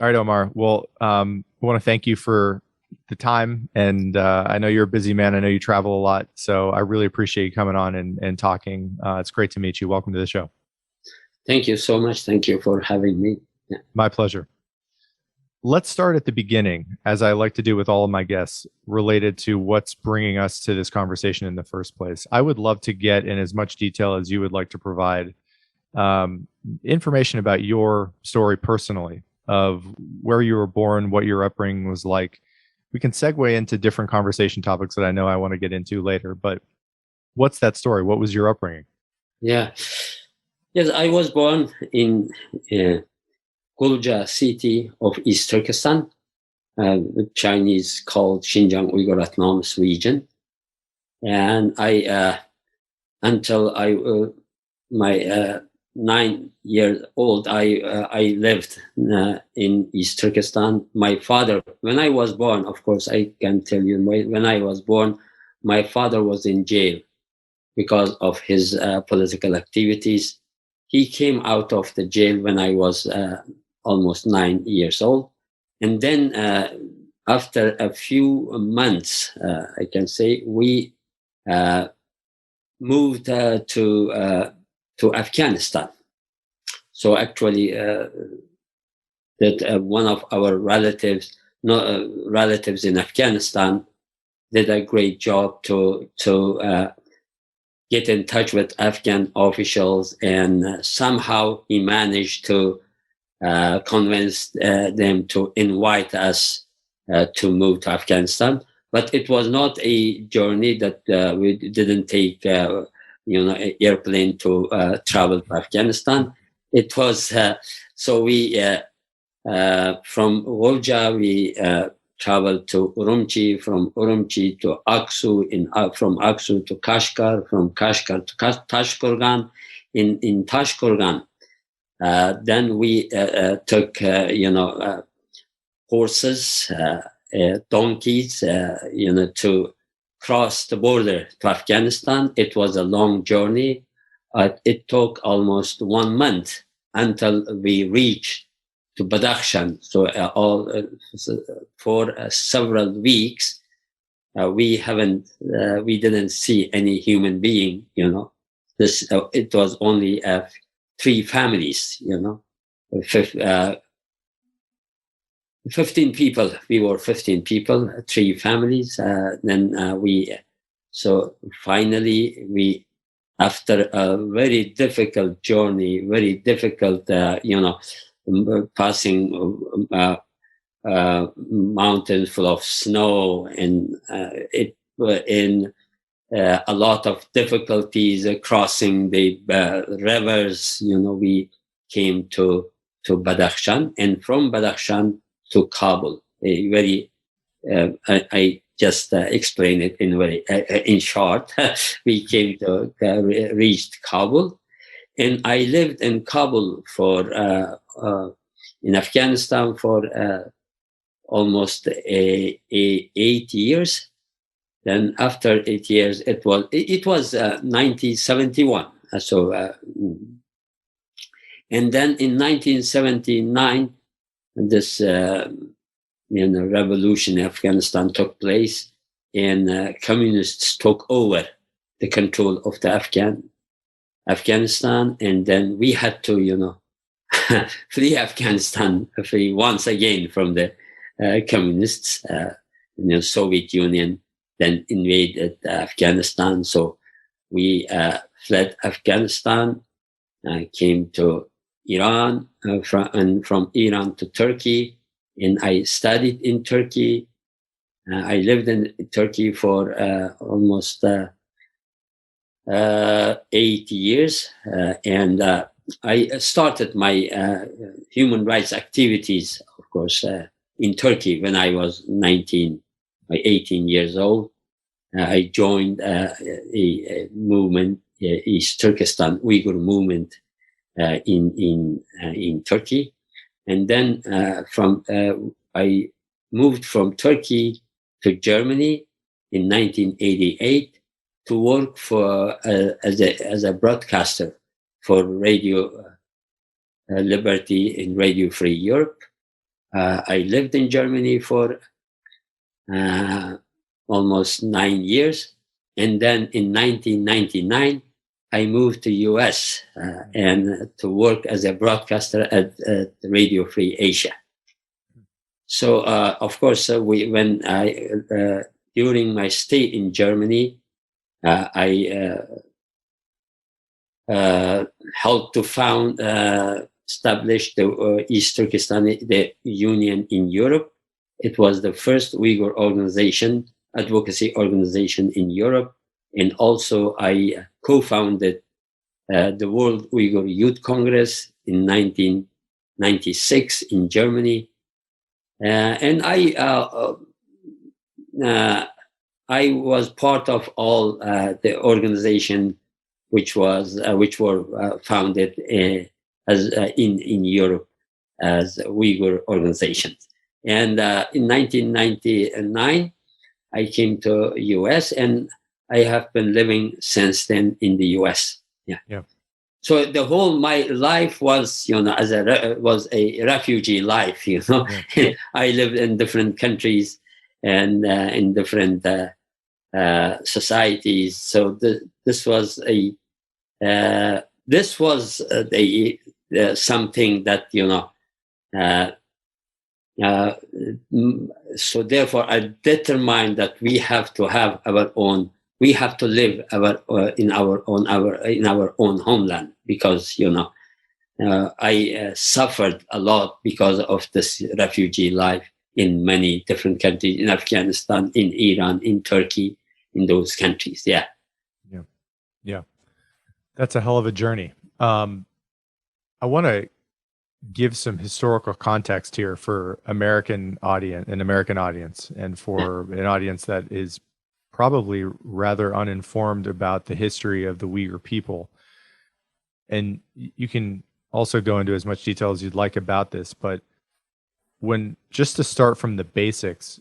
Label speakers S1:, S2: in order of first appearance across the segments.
S1: All right, Omar. Well, I want to thank you for the time. And I know you're a busy man. I know you travel a lot. So I really appreciate you coming on and talking. It's great to meet you. Welcome to the show.
S2: Thank you so much. Thank you for having me.
S1: Yeah. My pleasure. Let's start at the beginning, as I like to do with all of my guests, related to what's bringing us to this conversation in the first place. I would love to get in as much detail as you would like to provide information about your story personally, of where you were born, what your upbringing was like. We can segue into different conversation topics that I know I want to get into later, but what's that story? What was your upbringing?
S2: Yeah. Yes, I was born in Gulja city of East Turkestan, Chinese called Xinjiang Uyghur Autonomous Region. And I, until my 9 years old, I lived in East Turkestan. My father, when I was born, of course, I can tell you, when I was born, my father was in jail because of his political activities. He came out of the jail when I was almost 9 years old. And then after a few months, I can say, we moved to Afghanistan. So actually, that one of our relatives in Afghanistan did a great job to get in touch with Afghan officials, and somehow he managed to convince them to invite us to move to Afghanistan. But it was not a journey that we didn't take, an airplane to travel to Afghanistan. It was so we from Gulja we traveled to Urumqi, from Urumqi to Aksu, from Aksu to Kashgar, from Kashgar to Tashkurgan. In Tashkurgan, then we took horses, donkeys, to cross the border to Afghanistan. It was a long journey. It took almost 1 month until we reached to Badakhshan. So for several weeks, we didn't see any human being. It was only 3 families. 15 people. We were 15 people, 3 families. So finally we, after a very difficult journey, very difficult, passing mountains full of snow, and it in a lot of difficulties crossing the rivers. We came to Badakhshan, and from Badakhshan to Kabul. I just explain it in short. We came to reached Kabul, and I lived in Kabul for in Afghanistan for almost 8 years. Then after 8 years, it was 1971. And then in 1979, this revolution in Afghanistan took place, and communists took over the control of the Afghanistan, and then we had to free Afghanistan, free once again from the communists. Soviet Union then invaded Afghanistan, so we fled Afghanistan, came to Iran, and from Iran to Turkey, and I studied in Turkey. I lived in Turkey for almost 8 years, and I started my human rights activities, of course, in Turkey when I was 18 years old. I joined a movement, East Turkestan Uyghur movement, in Turkey, and then I moved from Turkey to Germany in 1988 to work for as a broadcaster for Radio Liberty in Radio Free Europe. I lived in Germany for almost 9 years. And then in 1999, I moved to US and to work as a broadcaster at Radio Free Asia. So, of course, during my stay in Germany, I helped to establish the East Turkestan the Union in Europe. It was the first Uyghur advocacy organization in Europe. And also I co-founded the World Uyghur Youth Congress in 1996 in Germany. And I was part of all the organization which were founded in Europe as Uyghur organizations. And in 1999, I came to US, and I have been living since then in the US. Yeah. So the whole my life was, was a refugee life. Yeah. I lived in different countries and in different societies. So this was something that so therefore I determined that we have to have our own. We have to live in our own homeland, because I suffered a lot because of this refugee life in many different countries, in Afghanistan, in Iran, in Turkey, in those countries. Yeah.
S1: That's a hell of a journey. I want to give some historical context here for an American audience, and for an audience that is probably rather uninformed about the history of the Uyghur people. And you can also go into as much detail as you'd like about this, but just to start from the basics,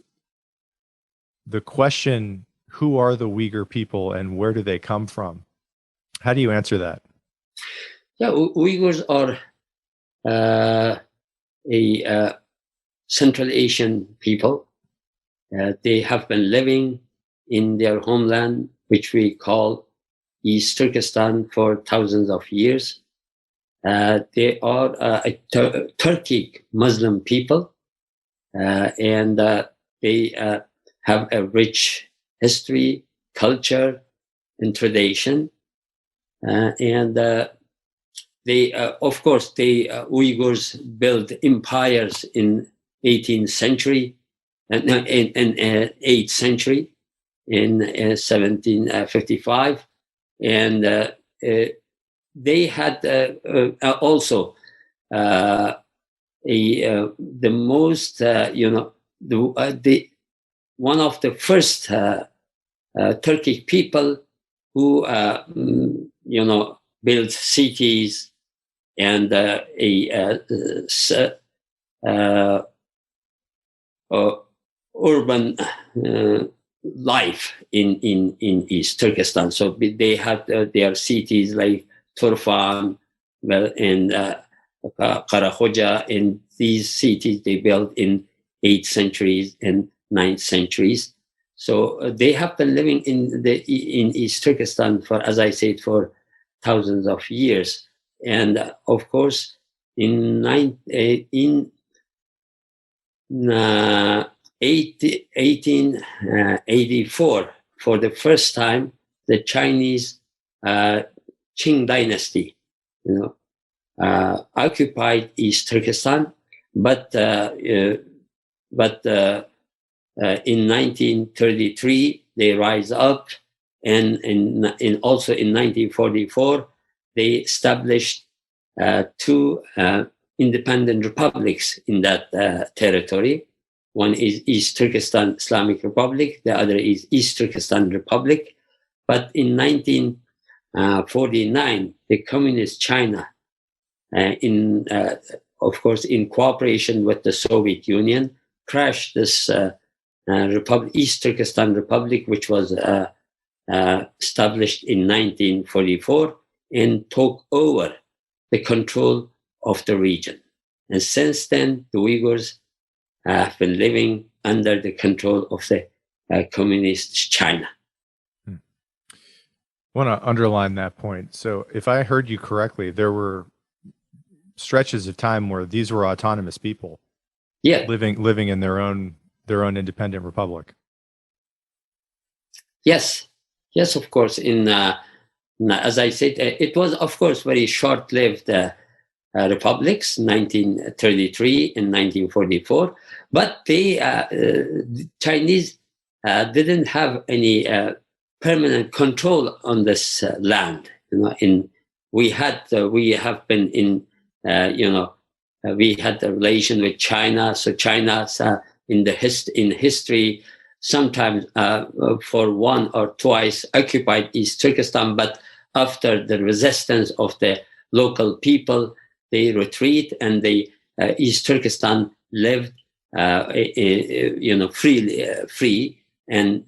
S1: the question, who are the Uyghur people and where do they come from? How do you answer that?
S2: Yeah, Uyghurs are a Central Asian people. They have been living in their homeland, which we call East Turkestan, for thousands of years. They are a Turkic Muslim people, and they have a rich history, culture, and tradition. And they, of course, Uyghurs built empires in 18th century, in 8th century, in 1755, and they had also the most, one of the first Turkic people who built cities and urban life in East Turkestan. So they had their cities like Turfan and Karahoja, and these cities they built in 8th centuries and 9th centuries. So they have been living in East Turkestan for, as I said, for thousands of years. And of course, in 1884, for the first time, the Chinese Qing dynasty, occupied East Turkestan, but in 1933 they rise up, and also in 1944 they established two independent republics in that territory. One is East Turkestan Islamic Republic, the other is East Turkestan Republic. But in 1949, the Communist China, of course, in cooperation with the Soviet Union, crashed this East Turkestan Republic, which was established in 1944, and took over the control of the region. And since then, the Uyghurs have been living under the control of the communist China.
S1: I want to underline that point. So if I heard you correctly, there were stretches of time where these were autonomous people, living in their own independent republic.
S2: Yes, of course. As I said, it was, of course, very short-lived republics, 1933 and 1944. But the Chinese didn't have any permanent control on this land. We have been in, we had a relation with China. So China's in history, sometimes for one or twice occupied East Turkestan, but after the resistance of the local people, they retreat, and the East Turkestan lived, free and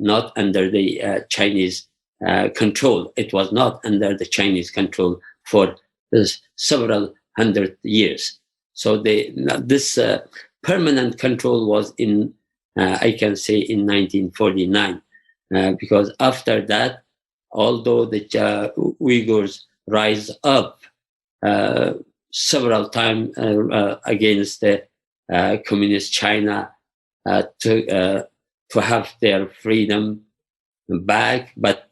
S2: not under the Chinese control. It was not under the Chinese control for several hundred years. So this permanent control was in, I can say, in 1949, because after that, although the Uyghurs rise up several times against the communist China to have their freedom back, but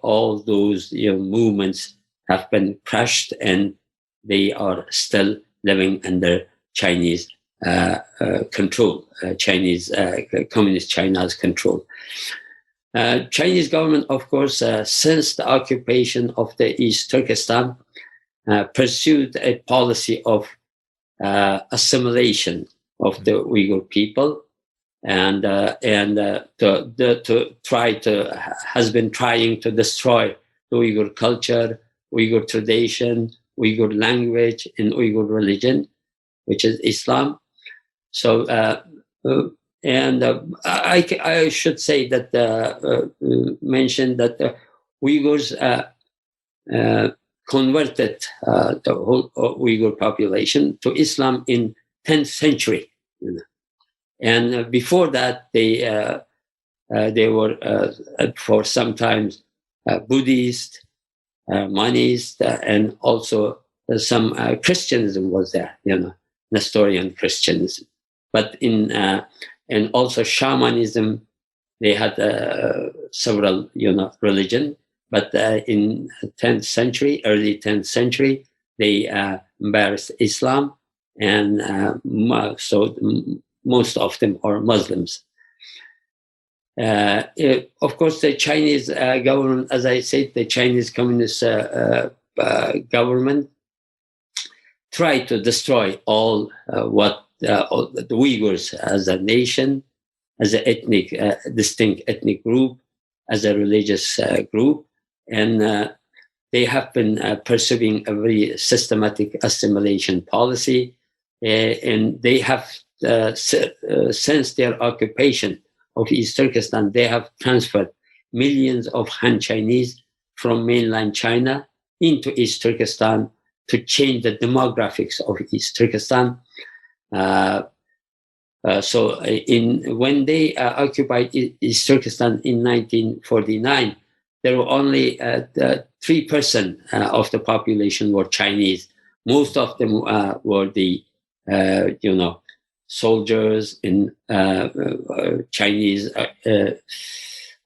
S2: all those movements have been crushed, and they are still living under Chinese control, communist China's control. Chinese government, of course, since the occupation of the East Turkestan, pursued a policy of assimilation of the Uyghur people, and has been trying to destroy the Uyghur culture, Uyghur tradition, Uyghur language, and Uyghur religion, which is Islam. So, I should say that mention that the Uyghurs converted the whole Uyghur population to Islam in 10th century, and before that they were for sometimes Buddhist, monist, and also some Christianism was there, Nestorian Christianism. But and also shamanism, they had several religion. But in 10th century, early 10th century, they embraced Islam, and so most of them are Muslims. Of course, the Chinese government, as I said, the Chinese Communist government tried to destroy all the Uyghurs as a nation, as an distinct ethnic group, as a religious group, and they have been pursuing a very systematic assimilation policy, and they have since their occupation of East Turkestan, they have transferred millions of Han Chinese from mainland China into East Turkestan to change the demographics of East Turkestan. So when they occupied East Turkestan in 1949, there were only 3% of the population were Chinese. Most of them were the soldiers and Chinese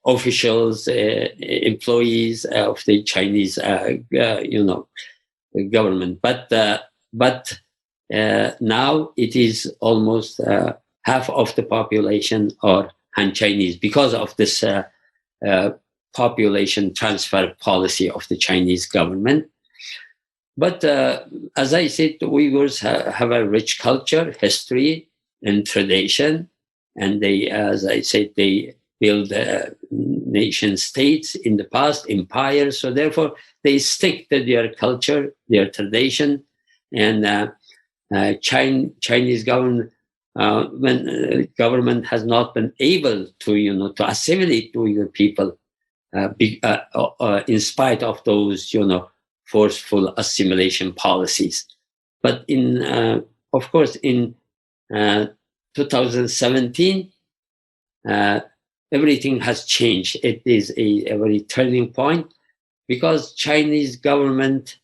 S2: officials, employees of the Chinese government. But now it is almost half of the population are Han Chinese because of this population transfer policy of the Chinese government. But as I said, the Uyghurs have a rich culture, history, and tradition, and they, as I said, they build nation states in the past, empires. So therefore, they stick to their culture, their tradition, and Chinese government government has not been able to to assimilate Uyghur people in spite of those forceful assimilation policies. But of course in 2017, everything has changed. It is a very turning point because Chinese government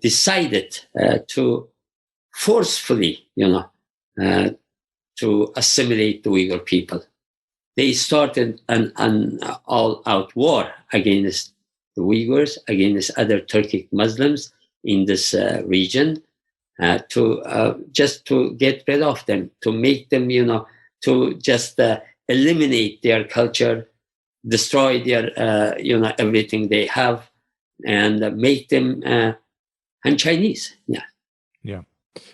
S2: decided to forcefully, to assimilate the Uyghur people. They started an all-out war against the Uyghurs, against other Turkic Muslims in this region, just to get rid of them, to make them, to just eliminate their culture, destroy their, everything they have, and make them Han Chinese. Yeah.
S1: Yeah.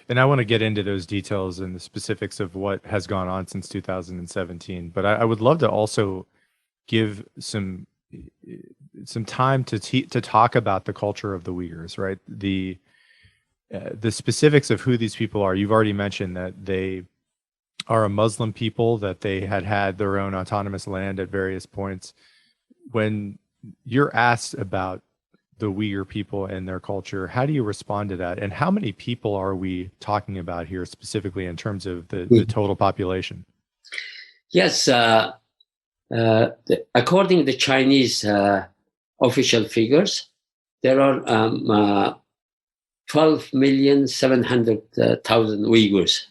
S1: And I want to get into those details and the specifics of what has gone on since 2017. But I would love to also give some time to talk about the culture of the Uyghurs, right? The specifics of who these people are. You've already mentioned that they are a Muslim people, that they had their own autonomous land at various points. When you're asked about the Uyghur people and their culture, how do you respond to that? And how many people are we talking about here specifically in terms of the total population?
S2: Yes, according to the Chinese official figures, there are 12,700,000 Uyghurs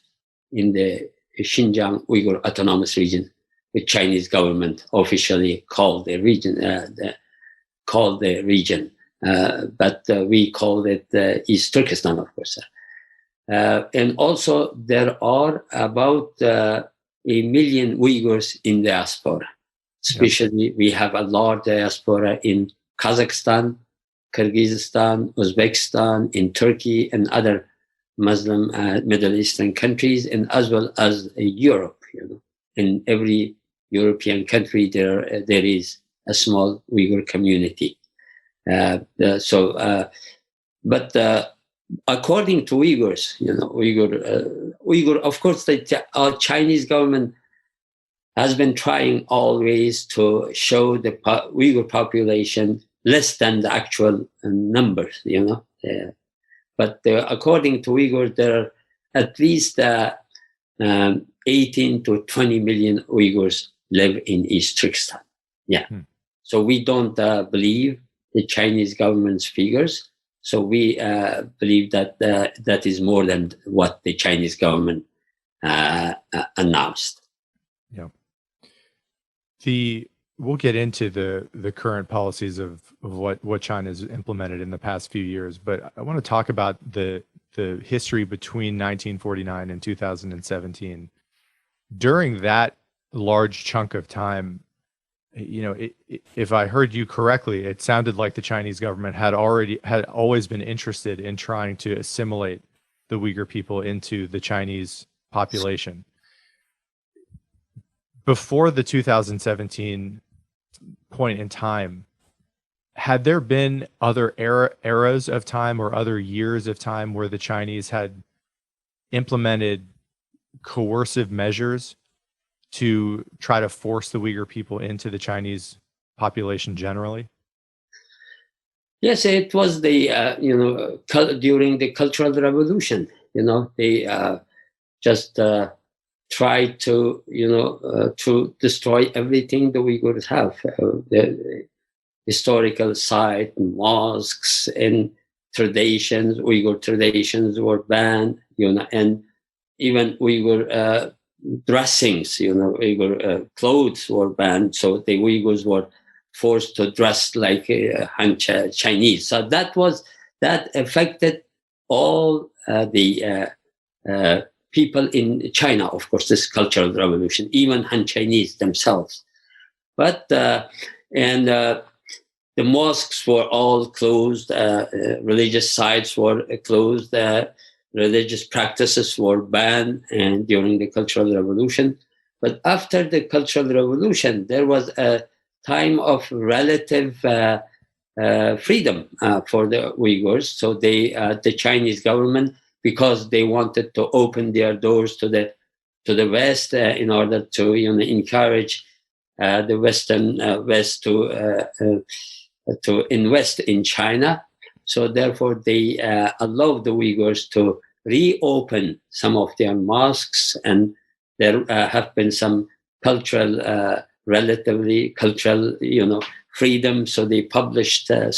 S2: in the Xinjiang Uyghur Autonomous Region, the Chinese government officially called the region. But we call it East Turkestan, of course. And also there are about 1,000,000 Uyghurs in diaspora. Especially, we have a large diaspora in Kazakhstan, Kyrgyzstan, Uzbekistan, in Turkey, and other Muslim Middle Eastern countries, and as well as Europe. In every European country, there is a small Uyghur community. But according to Uyghurs, Uyghur, of course, our Chinese government has been trying always to show the Uyghur population less than the actual numbers, but according to Uyghurs, there are at least 18 to 20 million Uyghurs live in East Turkestan. Yeah. So we don't believe the Chinese government's figures. So we believe that that is more than what the Chinese government announced.
S1: Yeah. We'll get into the current policies of what China's implemented in the past few years, but I want to talk about the history between 1949 and 2017. During that large chunk of time, if I heard you correctly, it sounded like the Chinese government had always been interested in trying to assimilate the Uyghur people into the Chinese population. Before the 2017 point in time, had there been other eras of time or other years of time where the Chinese had implemented coercive measures to try to force the Uyghur people into the Chinese population generally?
S2: Yes, it was the during the Cultural Revolution. They just tried to to destroy everything the Uyghurs have. The historical site, mosques, and traditions. Uyghur traditions were banned. And even Uyghur dressings, Uyghur clothes were banned, so the Uyghurs were forced to dress like Han Chinese. So that affected all the people in China, of course, this Cultural Revolution, even Han Chinese themselves. But the mosques were all closed, religious sites were closed, religious practices were banned, and during the Cultural Revolution. But after the Cultural Revolution, there was a time of relative freedom for the Uyghurs. So the Chinese government, because they wanted to open their doors to the West in order to encourage the Western West to invest in China. So therefore, they allowed the Uyghurs to reopen some of their mosques and there have been some relatively cultural, freedom. So they published their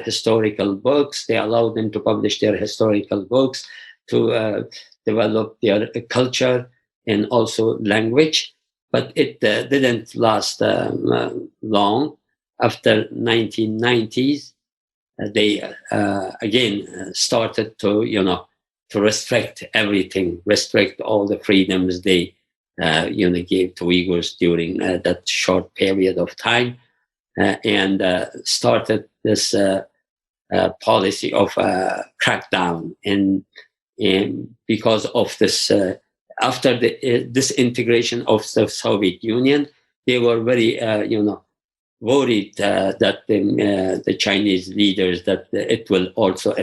S2: historical books. They allowed them to publish their historical books, to develop their culture and also language. But it didn't last long. After 1990s, they again started to restrict everything, restrict all the freedoms they gave to Uyghurs during that short period of time, and started this policy of crackdown. And because of this, after the disintegration of the Soviet Union, they were very worried that the Chinese leaders, that it will also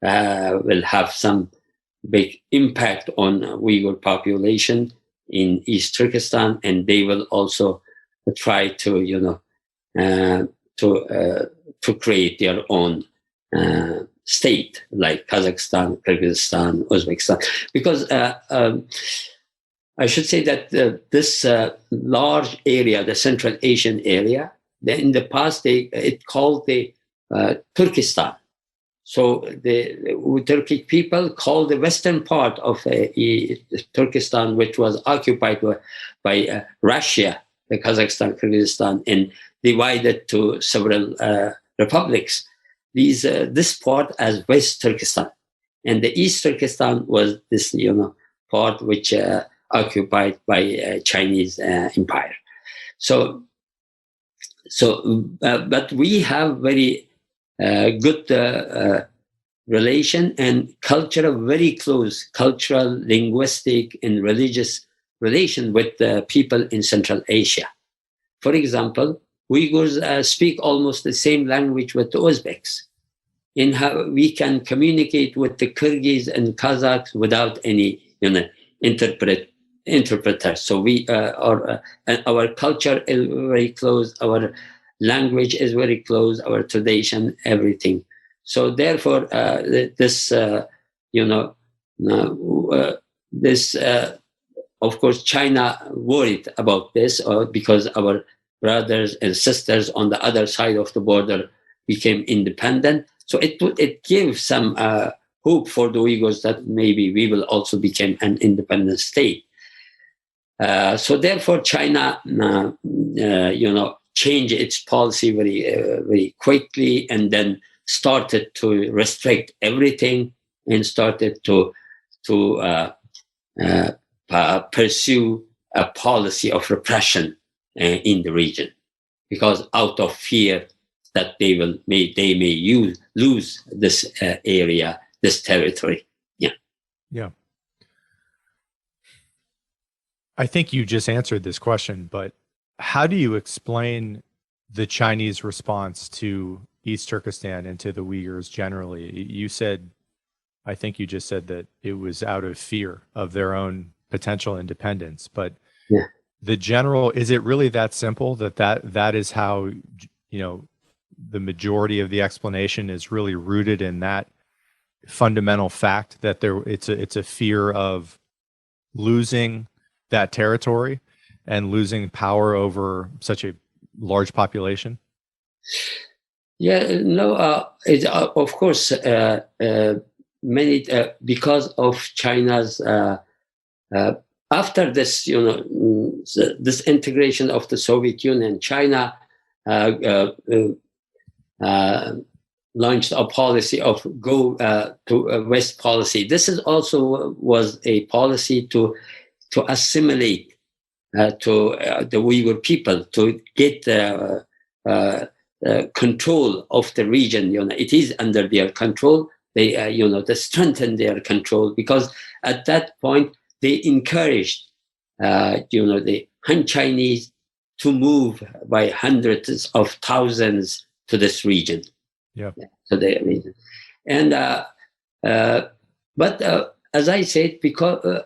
S2: will have some big impact on Uyghur population in East Turkestan, and they will also try to to create their own state, like Kazakhstan, Kyrgyzstan, Uzbekistan. Because I should say that this large area, the Central Asian area, in the past it called the Turkestan. So the Turkic people called the western part of Turkestan, which was occupied by Russia, the Kazakhstan, Kyrgyzstan, and divided to several republics. This part as West Turkestan, and the East Turkestan was this part which occupied by Chinese empire. But we have very good relation and very close cultural, linguistic, and religious relation with people in Central Asia. For example, Uyghurs speak almost the same language with the Uzbeks. In how we can communicate with the Kyrgyz and Kazakhs without any interpreter. So we our culture is very close. Our language is very close. Our tradition, everything. So therefore, this of course, China worried about this, because our brothers and sisters on the other side of the border became independent. So it gives some hope for the Uyghurs that maybe we will also become an independent state. So therefore, China, changed its policy very quickly, and then started to restrict everything, and started to pursue a policy of repression in the region, because out of fear that they may lose this area, this territory.
S1: Yeah. I think you just answered this question, but how do you explain the Chinese response to East Turkestan and to the Uyghurs generally? I think you just said that it was out of fear of their own potential independence, but is it really that simple that is how, the majority of the explanation is really rooted in that fundamental fact that it's a fear of losing that territory and losing power over such a large population?
S2: Of course, many because of China's after this, this integration of the Soviet Union, China launched a policy of go to a West policy. This is also was a policy to assimilate to the Uyghur people, to get control of the region. It is under their control. They, they strengthen their control, because at that point they encouraged, the Han Chinese to move by hundreds of thousands to this region. To the region, and but as I said, because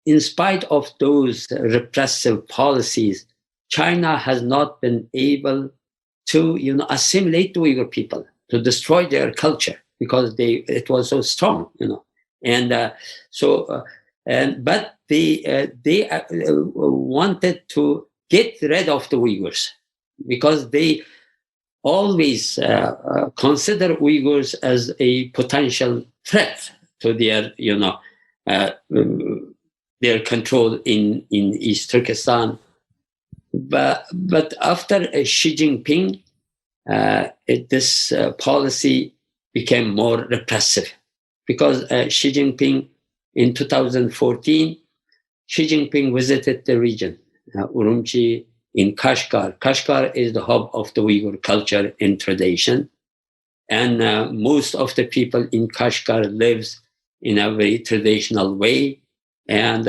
S2: in spite of those repressive policies, China has not been able to, assimilate the Uyghur people, to destroy their culture, because it was so strong, and so but they wanted to get rid of the Uyghurs because they always consider Uyghurs as a potential threat to their, their control in East Turkestan. But after Xi Jinping, this policy became more repressive because Xi Jinping in 2014, Xi Jinping visited the region, Urumqi, in Kashgar. Kashgar is the hub of the Uyghur culture and tradition. And most of the people in Kashgar lives in a very traditional way. And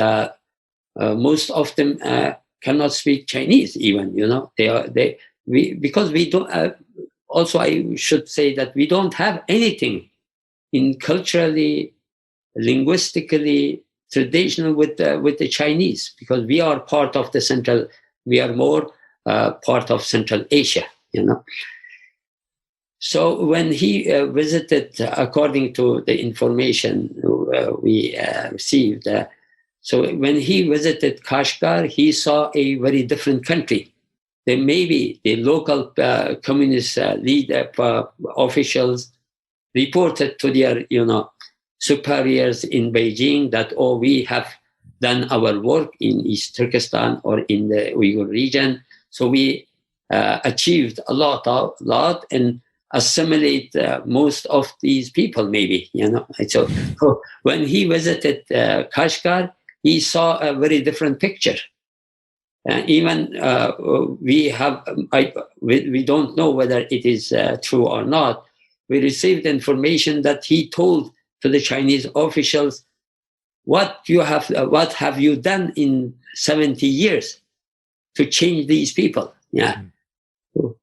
S2: most of them cannot speak Chinese even, because we don't, also I should say that we don't have anything in culturally, linguistically, traditional with the Chinese, because we are part of the Central, we are more part of Central Asia, So when he visited, according to the information we received, so when he visited Kashgar, he saw a very different country. Then maybe the local communist leader officials reported to their, superiors in Beijing that, we have done our work in East Turkestan or in the Uyghur region. So we achieved a lot and assimilate most of these people, maybe, So when he visited Kashgar, he saw a very different picture. Even we don't know whether it is true or not. We received information that he told to the Chinese officials, what have you done in 70 years to change these people? Yeah.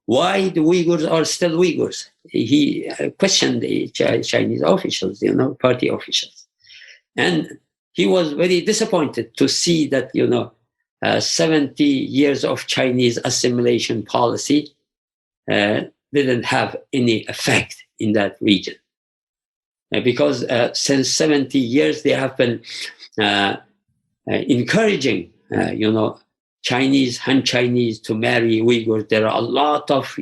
S2: Why the Uyghurs are still Uyghurs? He questioned the Chinese officials, party officials. And he was very disappointed to see that, 70 years of Chinese assimilation policy didn't have any effect in that region. Because since 70 years, they have been encouraging, Chinese, Han Chinese to marry Uyghurs. There are a lot of,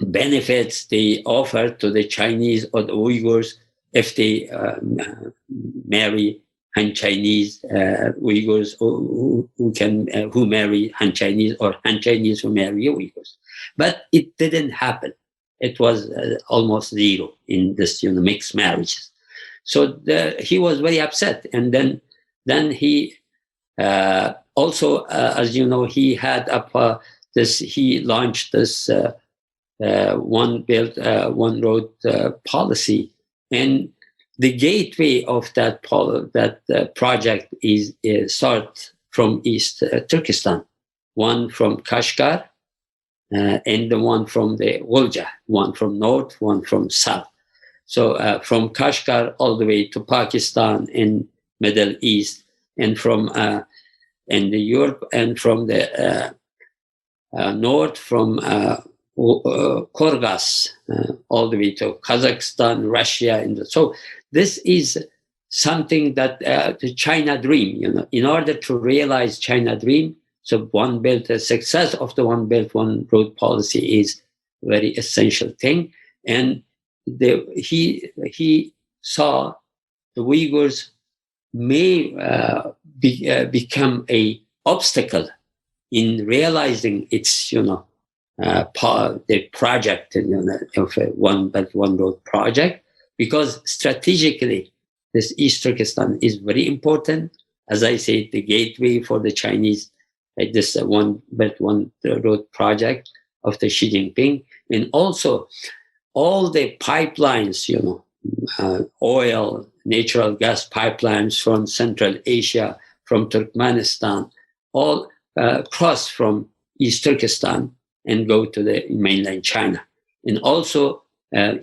S2: benefits they offer to the Chinese or the Uyghurs if they marry Han Chinese Uyghurs who marry Han Chinese, or Han Chinese who marry Uyghurs. But it didn't happen. It was almost zero in this, mixed marriages. So he was very upset, and then he also, as you know, he had he launched this one belt, one road policy, and the gateway of that project is start from East Turkestan, one from Kashgar, and the one from the Volga, one from north, one from south. So from Kashgar all the way to Pakistan and Middle East, and from in the Europe, and from the north from Kyrgyz all the way to Kazakhstan, Russia, and so this is something that the China dream. In order to realize China dream, so one belt, the success of the one belt, one road policy is a very essential thing. And he saw the Uyghurs may become a obstacle in realizing its, the project, of a one belt, one road project, because strategically, this East Turkestan is very important. As I said, the gateway for the Chinese, this one belt, one road project of the Xi Jinping, and also all the pipelines, oil, natural gas pipelines from Central Asia, from Turkmenistan, all cross from East Turkestan and go to the mainland China. And also,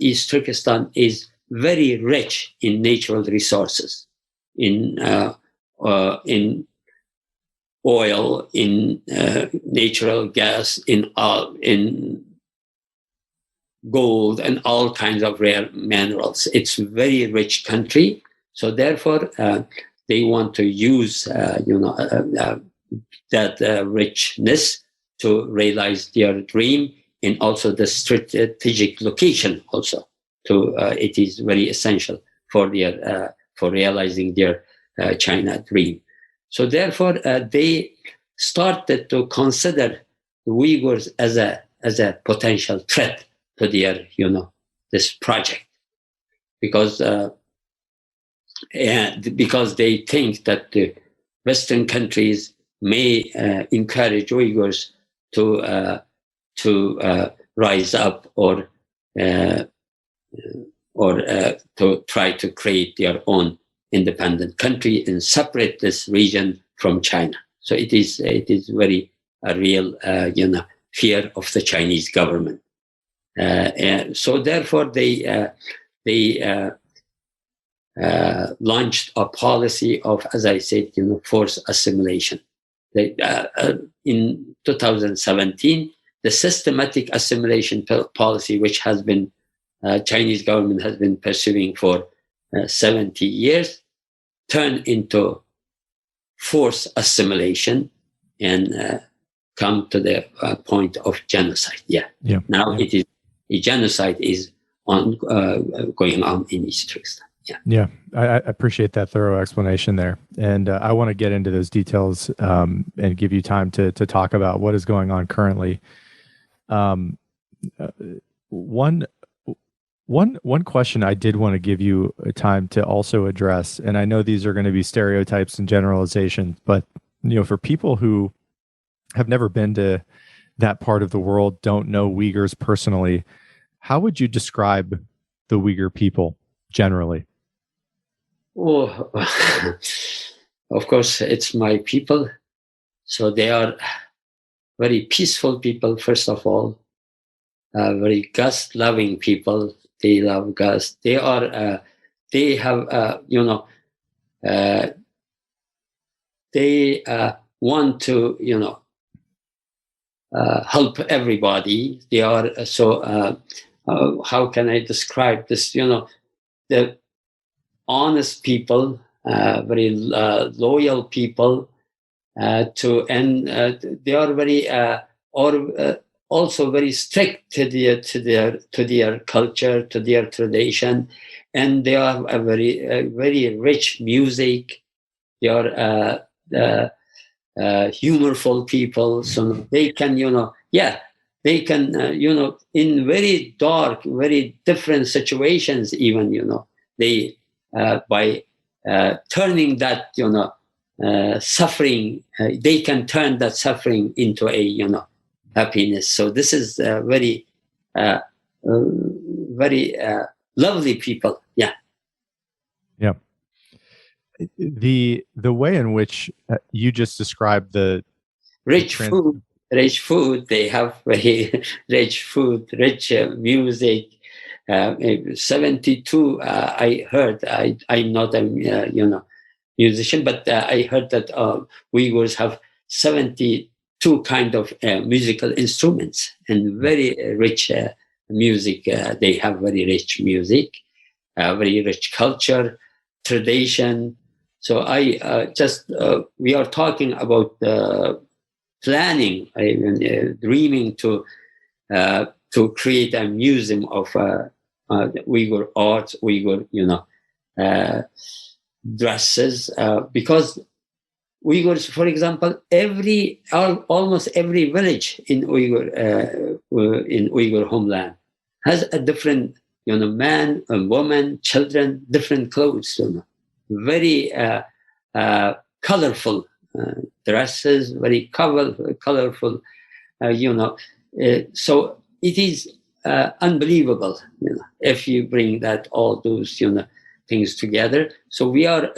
S2: East Turkestan is very rich in natural resources, in oil, in natural gas, in gold, and all kinds of rare minerals. It's a very rich country, So therefore, they want to use, that richness to realize their dream, and also the strategic location. Also, to it is very essential for their for realizing their China dream. So therefore, they started to consider the Uyghurs as a potential threat to their, this project, because they think that the Western countries may encourage Uyghurs to rise up, or to try to create their own independent country and separate this region from China. So it is very a real fear of the Chinese government. And so therefore they launched a policy of, as I said, forced assimilation. In 2017, the systematic assimilation policy, which has been Chinese government has been pursuing for 70 years, turned into forced assimilation and come to the point of genocide. Now it is a genocide is going on in East Turkestan.
S1: I appreciate that thorough explanation there, and I want to get into those details and give you time to talk about what is going on currently. One question I did want to give you time to also address, and I know these are going to be stereotypes and generalizations, but for people who have never been to that part of the world, don't know Uyghurs personally, how would you describe the Uyghur people generally?
S2: Oh, of course, it's my people. So they are very peaceful people, first of all, very guest-loving people. They love guests. They are, they have, they want to, help everybody. They are so, how can I describe this? The honest people, very loyal people, and they are very, also very strict to their culture, to their tradition, and they have a very rich music. They are humorful people, so they can, they can, in very dark, very different situations, even, they by turning that, suffering, they can turn that suffering into a, happiness. So this is very, very lovely people. Yeah.
S1: The way in which you just described the
S2: rich food, they have very rich food, rich music. 72, I heard, I'm not a musician, but I heard that Uyghurs have 72 kind of musical instruments and very rich music. They have very rich music, very rich culture, tradition. So I we are talking about planning, dreaming to create a museum of Uyghur art, Uyghur, dresses, because Uyghurs, for example, almost every village in Uyghur homeland has a different, man and woman, children, different clothes, very colorful dresses, very colorful, so it is unbelievable, if you bring that all those things together. So we are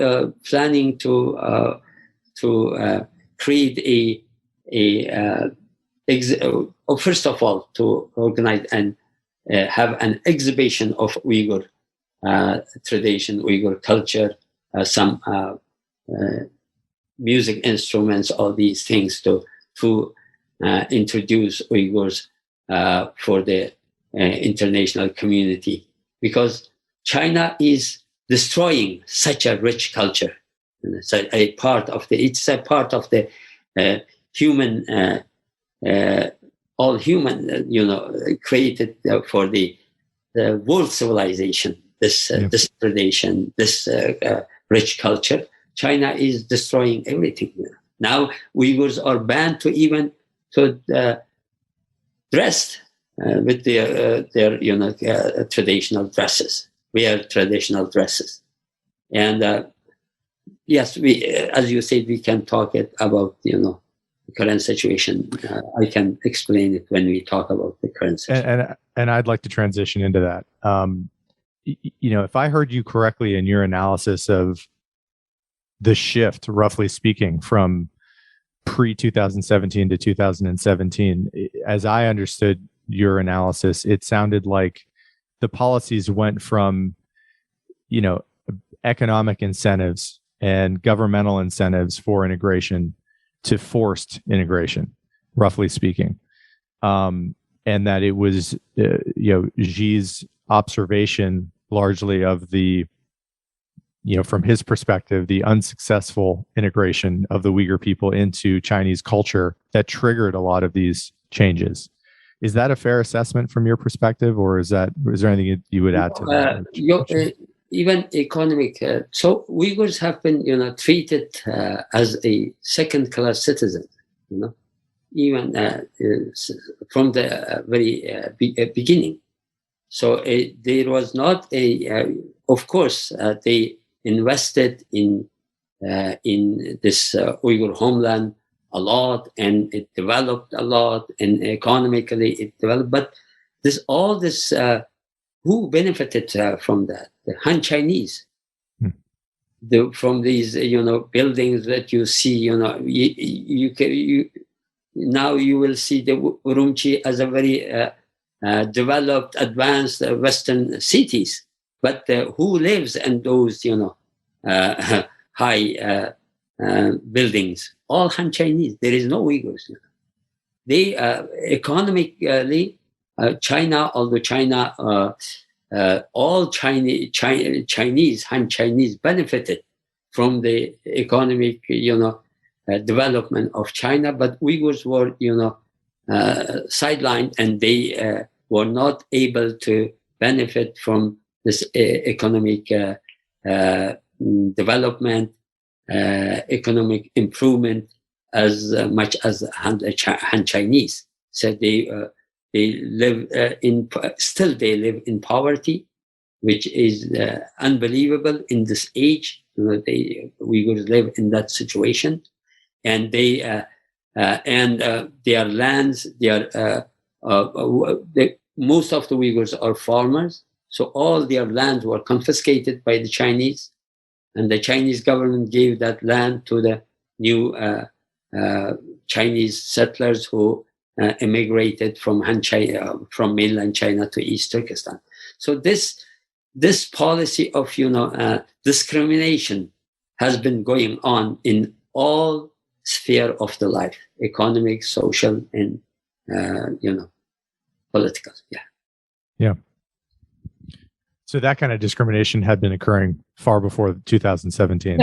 S2: planning to create first of all, to organize and have an exhibition of Uyghur tradition, Uyghur culture, some music instruments, all these things to introduce Uyghurs for the international community, because China is destroying such a rich culture. And it's a part of the human, all human, created for the world civilization. This tradition, this rich culture. China is destroying everything. Now Uyghurs are banned to even to dress with their traditional dresses. Wear traditional dresses, and yes, we, as you said, we can talk about the current situation. I can explain it when we talk about the current situation.
S1: And I'd like to transition into that. If I heard you correctly in your analysis of the shift, roughly speaking, from pre-2017 to 2017, as I understood your analysis, it sounded like the policies went from, economic incentives and governmental incentives for integration to forced integration, roughly speaking. And that it was, Xi's observation largely of the, from his perspective, the unsuccessful integration of the Uyghur people into Chinese culture that triggered a lot of these changes. Is that a fair assessment from your perspective, or is there anything you would add to that?
S2: Even economic. So Uyghurs have been, treated as a second-class citizen. Even from the very beginning. So there was not of course, they invested in this Uyghur homeland a lot, and it developed a lot, and economically it developed. But all this, who benefited from that? The Han Chinese. From these, buildings that you see, now you will see the Urumqi as a very developed, advanced Western cities. But who lives in those, high buildings? All Han Chinese. There is no Uyghurs. They economically, China, although China, all Chinese, Han Chinese benefited from the economic, development of China, but Uyghurs were, sidelined, and they were not able to benefit from this economic development, economic improvement as much as Han Chinese. So they live they live in poverty, which is unbelievable in this age. Uyghurs live in that situation, and their lands, most of the Uyghurs are farmers, so all their lands were confiscated by the Chinese, and the Chinese government gave that land to the new Chinese settlers who immigrated from from mainland China to East Turkestan. So this policy of discrimination has been going on in all sphere of the life, economic, social, and political.
S1: Yeah. So that kind of discrimination had been occurring far before 2017.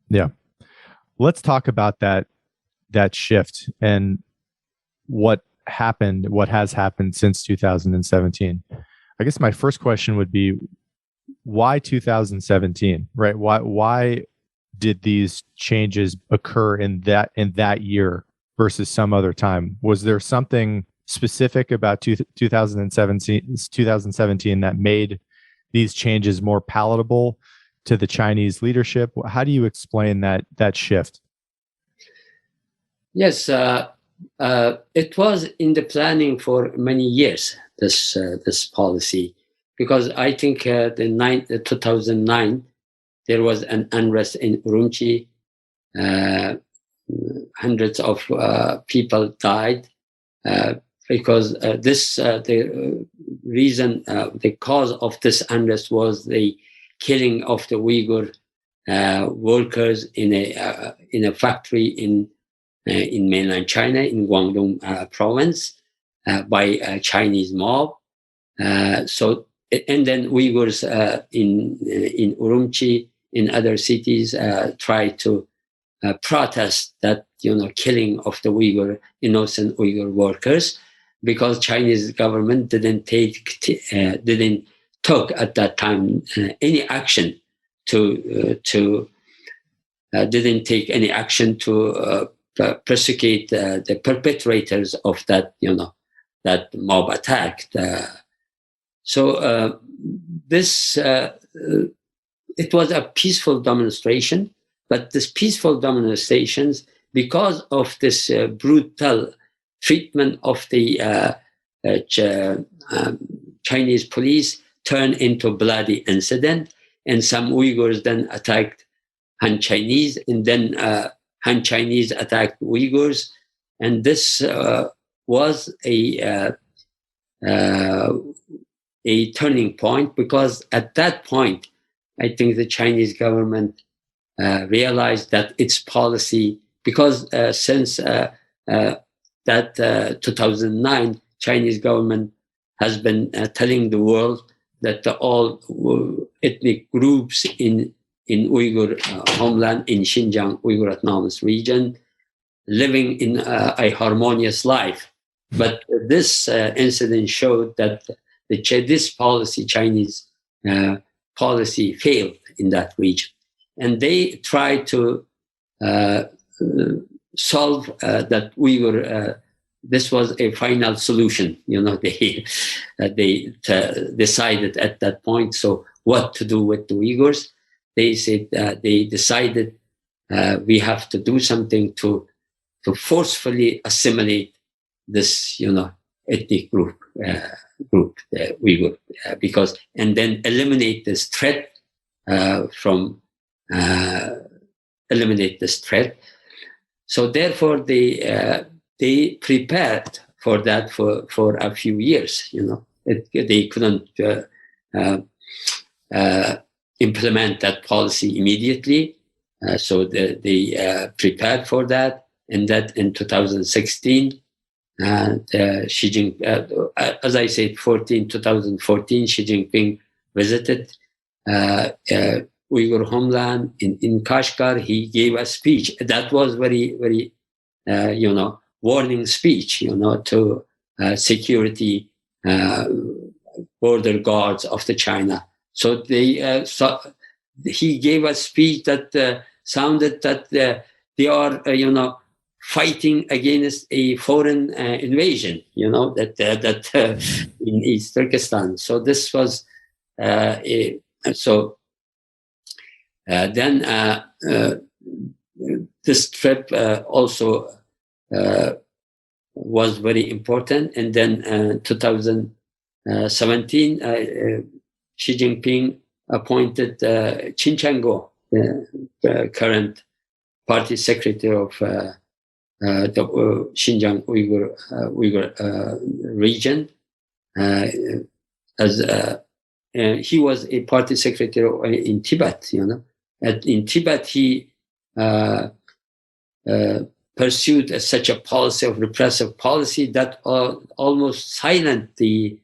S1: Yeah. Let's talk about that shift and what has happened since 2017. I guess my first question would be, why 2017, right? Why did these changes occur in that year versus some other time? Was there something specific about 2017 that made these changes more palatable to the Chinese leadership? How do you explain that shift?
S2: Yes, it was in the planning for many years, this policy, because I think 2009 there was an unrest in Urumqi. Hundreds of people died because the cause of this unrest was the killing of the Uyghur workers in a factory in mainland China, in Guangdong province, by a Chinese mob. So and then Uyghurs in Urumqi, in other cities, try to protest that killing of the innocent Uyghur workers, because Chinese government didn't took at that time any action didn't take any action to prosecute the perpetrators of that that mob attack. So this it was a peaceful demonstration, but this peaceful demonstrations, because of this brutal treatment of the Chinese police, turned into a bloody incident, and some Uyghurs then attacked Han Chinese, and then Han Chinese attacked Uyghurs, and this was a turning point, because at that point, I think the Chinese government realized that its policy, because since that 2009, Chinese government has been telling the world that all ethnic groups in Uyghur homeland, in Xinjiang, Uyghur Autonomous Region, living in a harmonious life. But this incident showed that this policy, Chinese policy, failed in that region. And they tried to solve that Uyghur. This was a final solution. They decided at that point. So what to do with the Uyghurs? They said they decided we have to do something to forcefully assimilate this ethnic group, the Uyghur, and then eliminate this threat eliminate this threat. So therefore, they prepared for that for a few years. They couldn't implement that policy immediately, so they prepared for that, and that in 2016. Xi Jinping, as I said, 2014, Xi Jinping visited Uyghur homeland in Kashgar. He gave a speech that was very, very, warning speech, to security border guards of the China. So he gave a speech that sounded that they are, fighting against a foreign invasion, that in East Turkestan. So this was then this trip also was very important. And then 2017, Xi Jinping appointed Qin Changguo, the current party secretary of the Xinjiang Uyghur region, as he was a party secretary in Tibet. In Tibet, he pursued such a policy of repressive policy that almost silenced the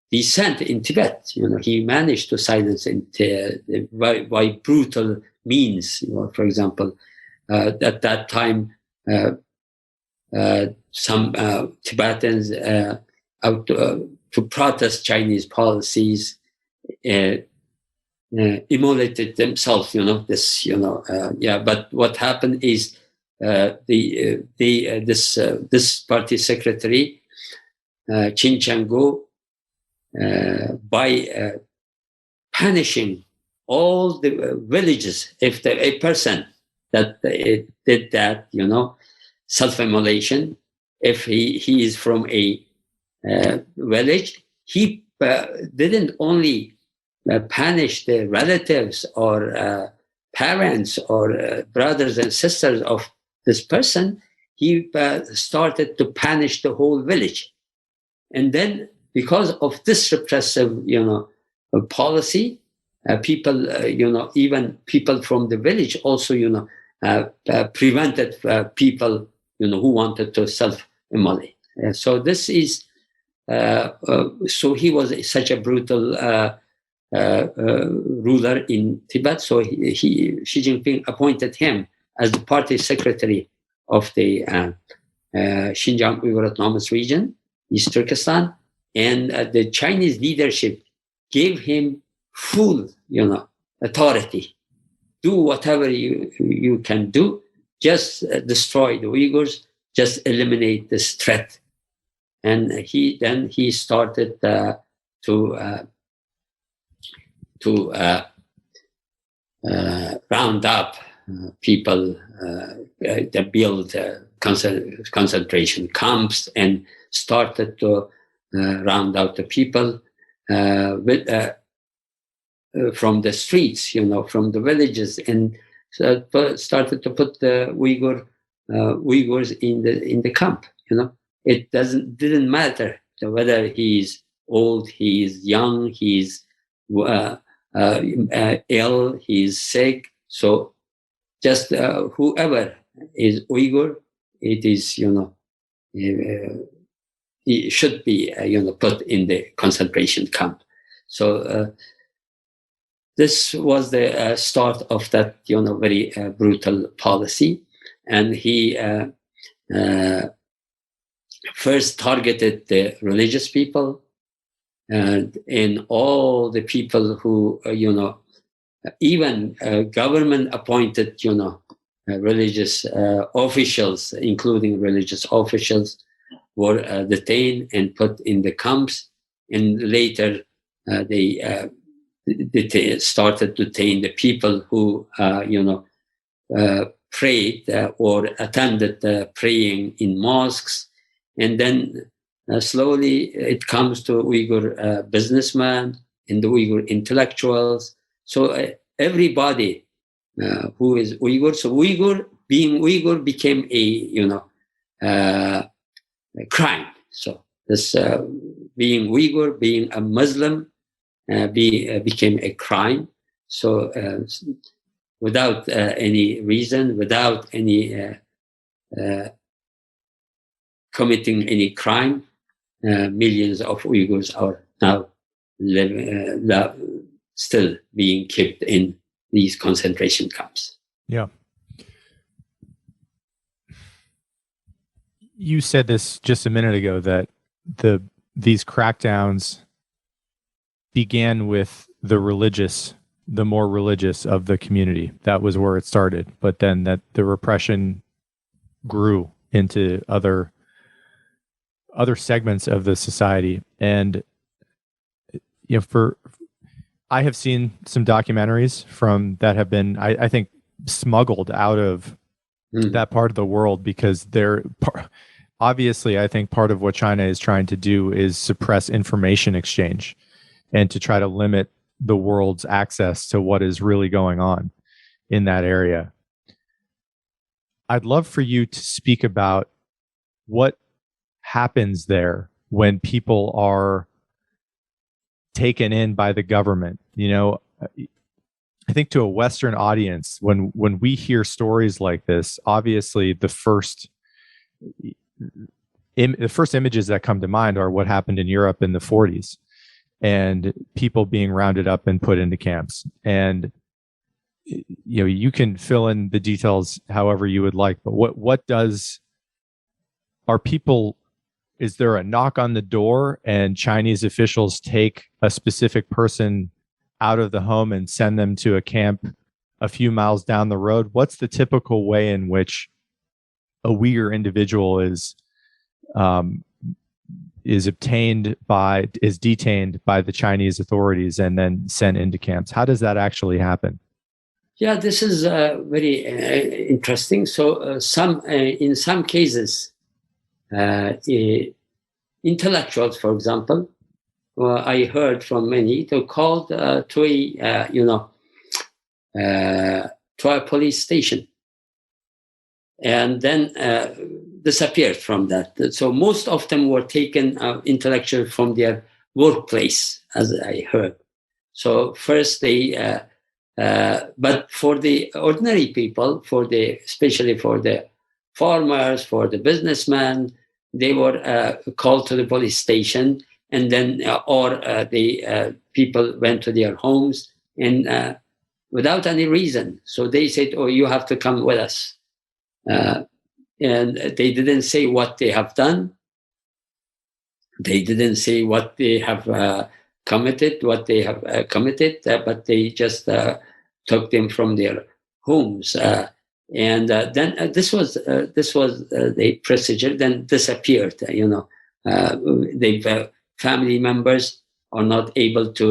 S2: dissent in Tibet. He managed to silence it by brutal means. For example, at that time, some Tibetans out to protest Chinese policies immolated themselves. But what happened is this party secretary, Qin Changguo, by punishing all the villages, if a person that did that, self-immolation, if he is from a village, he didn't only punish the relatives or parents or brothers and sisters of this person, he started to punish the whole village. And then because of this repressive, policy, people, even people from the village also, prevented people, who wanted to self-immolate. So this is so he was such a brutal ruler in Tibet. So Xi Jinping appointed him as the party secretary of the Xinjiang Uyghur Autonomous Region, East Turkestan, and the Chinese leadership gave him full, authority. Do whatever you can do. Just destroy the Uyghurs. Just eliminate this threat. And he started to round up people that build concentration camps and started to round out the people from the streets, from the villages, and started to put the Uyghurs in the camp. It didn't matter whether he's old, he's young, he's ill, he's sick. So just whoever is Uyghur, it is he should be put in the concentration camp. So this was the start of that very brutal policy, and he first targeted the religious people and all the people who even government appointed religious officials, including religious officials, were detained and put in the camps, and later they started to detain the people who prayed or attended praying in mosques. And then slowly it comes to Uyghur businessmen and the Uyghur intellectuals. So everybody who is Uyghur, so being Uyghur became a crime. So this being Uyghur, being a Muslim, became a crime. So without any reason, without any committing any crime, millions of Uyghurs are now still being kept in these concentration camps.
S1: Yeah. You said this just a minute ago, that these crackdowns began with the more religious of the community. That was where it started. But then that the repression grew into other segments of the society. And I have seen some documentaries from that have been, I think, smuggled out of that part of the world, because they're obviously, I think part of what China is trying to do is suppress information exchange and to try to limit the world's access to what is really going on in that area. I'd love for you to speak about what happens there when people are taken in by the government. I think to a Western audience, when we hear stories like this, obviously the first images that come to mind are what happened in Europe in the 40s, and people being rounded up and put into camps. And you can fill in the details however you would like, but is there a knock on the door and Chinese officials take a specific person out of the home and send them to a camp a few miles down the road? What's the typical way in which a Uyghur individual is detained by the Chinese authorities and then sent into camps? How does that actually happen?
S2: Yeah, this is very interesting. So in some cases, intellectuals, for example, I heard from many, they called to a police station, and then disappeared from that. So most of them were taken intellectually from their workplace, as I heard. So first but for the ordinary people, especially for the farmers, for the businessmen, they were called to the police station, and then the people went to their homes and without any reason. So they said, "Oh, you have to come with us," and they didn't say what they have done. They didn't say what they have committed, but they just took them from their homes. Then this was the procedure. Then disappeared. The family members are not able to,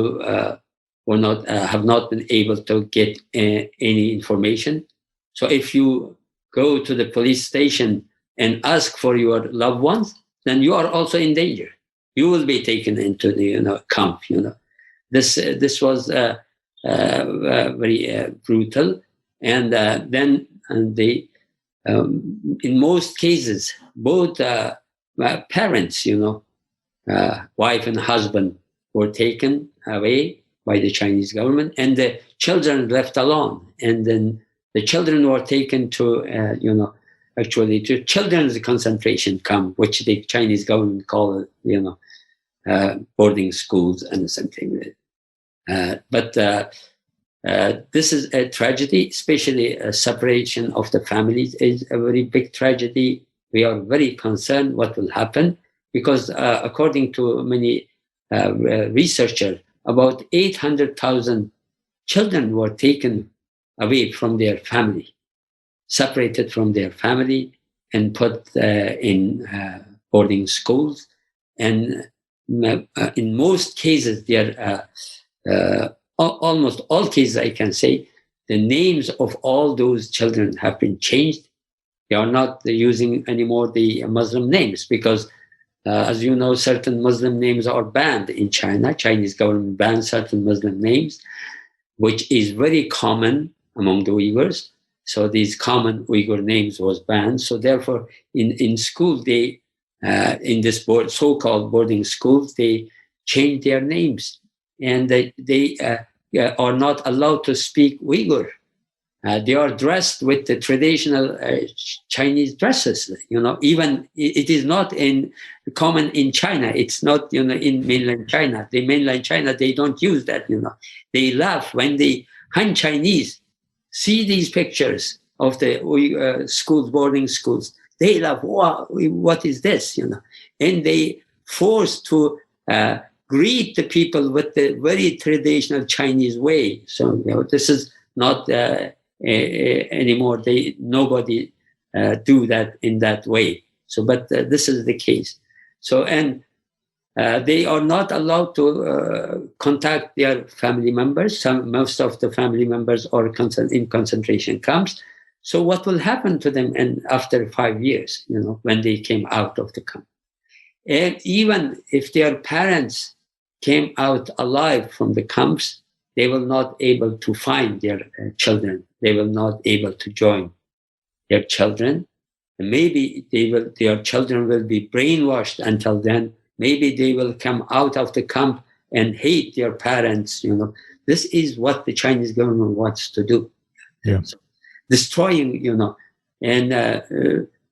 S2: or not have not been able to get any information. So if you go to the police station and ask for your loved ones, then you are also in danger. You will be taken into the camp. This was very brutal, and then in most cases, both parents, wife and husband, were taken away by the Chinese government, and the children left alone. And then the children were taken to, actually to children's concentration camp, which the Chinese government called, boarding schools and something. But this is a tragedy, especially a separation of the families is a very big tragedy. We are very concerned what will happen because according to many researchers, about 800,000 children were taken away from their family, separated from their family, and put in boarding schools. And in most cases, almost all cases, I can say, the names of all those children have been changed. They are not using anymore the Muslim names because, as you know, certain Muslim names are banned in China. Chinese government banned certain Muslim names, which is very common among the Uyghurs. So these common Uyghur names was banned. So therefore, in school, they in this so-called boarding schools, they changed their names, and they are not allowed to speak Uyghur. They are dressed with the traditional Chinese dresses. Even it is not common in China. It's not in mainland China. The mainland China, they don't use that. They laugh when the Han Chinese see these pictures of the schools, boarding schools. They laugh. Wow, what is this? And they forced to greet the people with the very traditional Chinese way. So this is not anymore. Nobody do that in that way. So, but this is the case. So, and they are not allowed to contact their family members. Most of the family members are in concentration camps. So what will happen to them after 5 years, when they came out of the camp? And even if their parents came out alive from the camps, they will not able to find their children. They will not able to join their children. And maybe their children will be brainwashed until then. Maybe they will come out of the camp and hate their parents. This is what the Chinese government wants to do.
S1: Yeah.
S2: So, destroying, and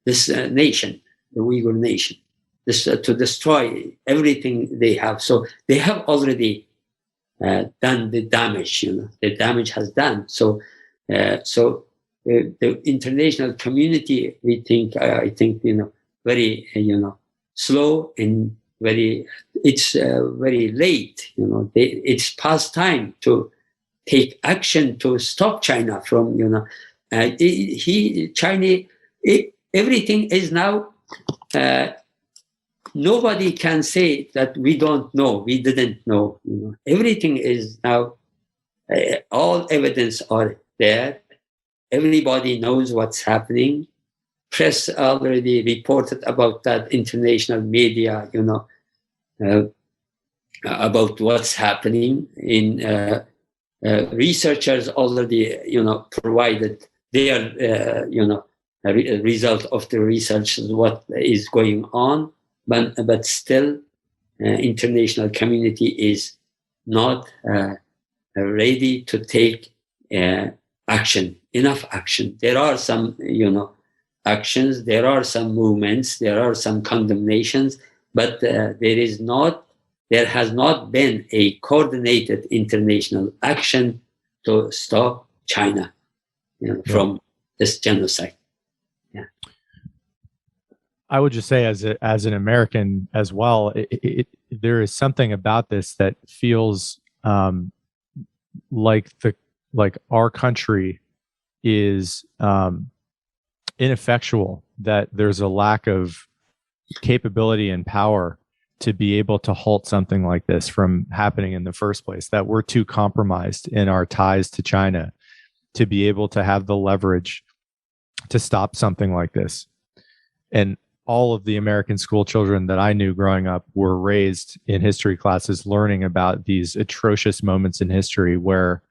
S2: this nation, the Uyghur nation, to destroy everything they have. So they have already done the damage. The damage has done. So the international community, I think, very, slow and it's very late. It's past time to take action to stop China from, China. Everything is now. Nobody can say that we don't know, we didn't know. Everything is now. All evidence are there. Everybody knows what's happening. Press already reported about that. International media, about what's happening. Researchers already, provided their, result of the research, what is going on, but still, international community is not ready to take action. Enough action. There are some, actions, there are some movements, there are some condemnations, but there has not been a coordinated international action to stop China from this genocide. Yeah.
S1: I would just say, as an American as well, there is something about this that feels like our country is ineffectual. That there's a lack of capability and power to be able to halt something like this from happening in the first place. That we're too compromised in our ties to China to be able to have the leverage to stop something like this. And all of the American school children that I knew growing up were raised in history classes learning about these atrocious moments in history where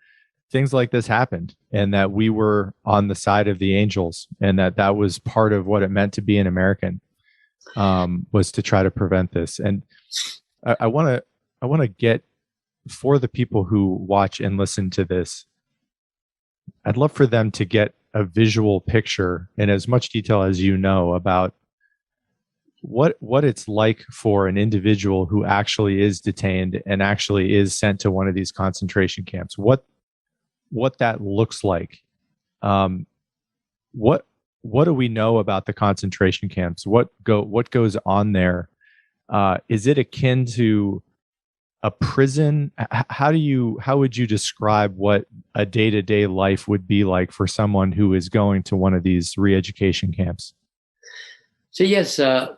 S1: things like this happened, and that we were on the side of the angels, and that was part of what it meant to be an American, was to try to prevent this. And I want to get, for the people who watch and listen to this, I'd love for them to get a visual picture in as much detail as you know about what it's like for an individual who actually is detained and actually is sent to one of these concentration camps. What that looks like. What do we know about the concentration camps? What goes on there? Is it akin to a prison? How would you describe what a day-to-day life would be like for someone who is going to one of these re-education camps?
S2: So yes, it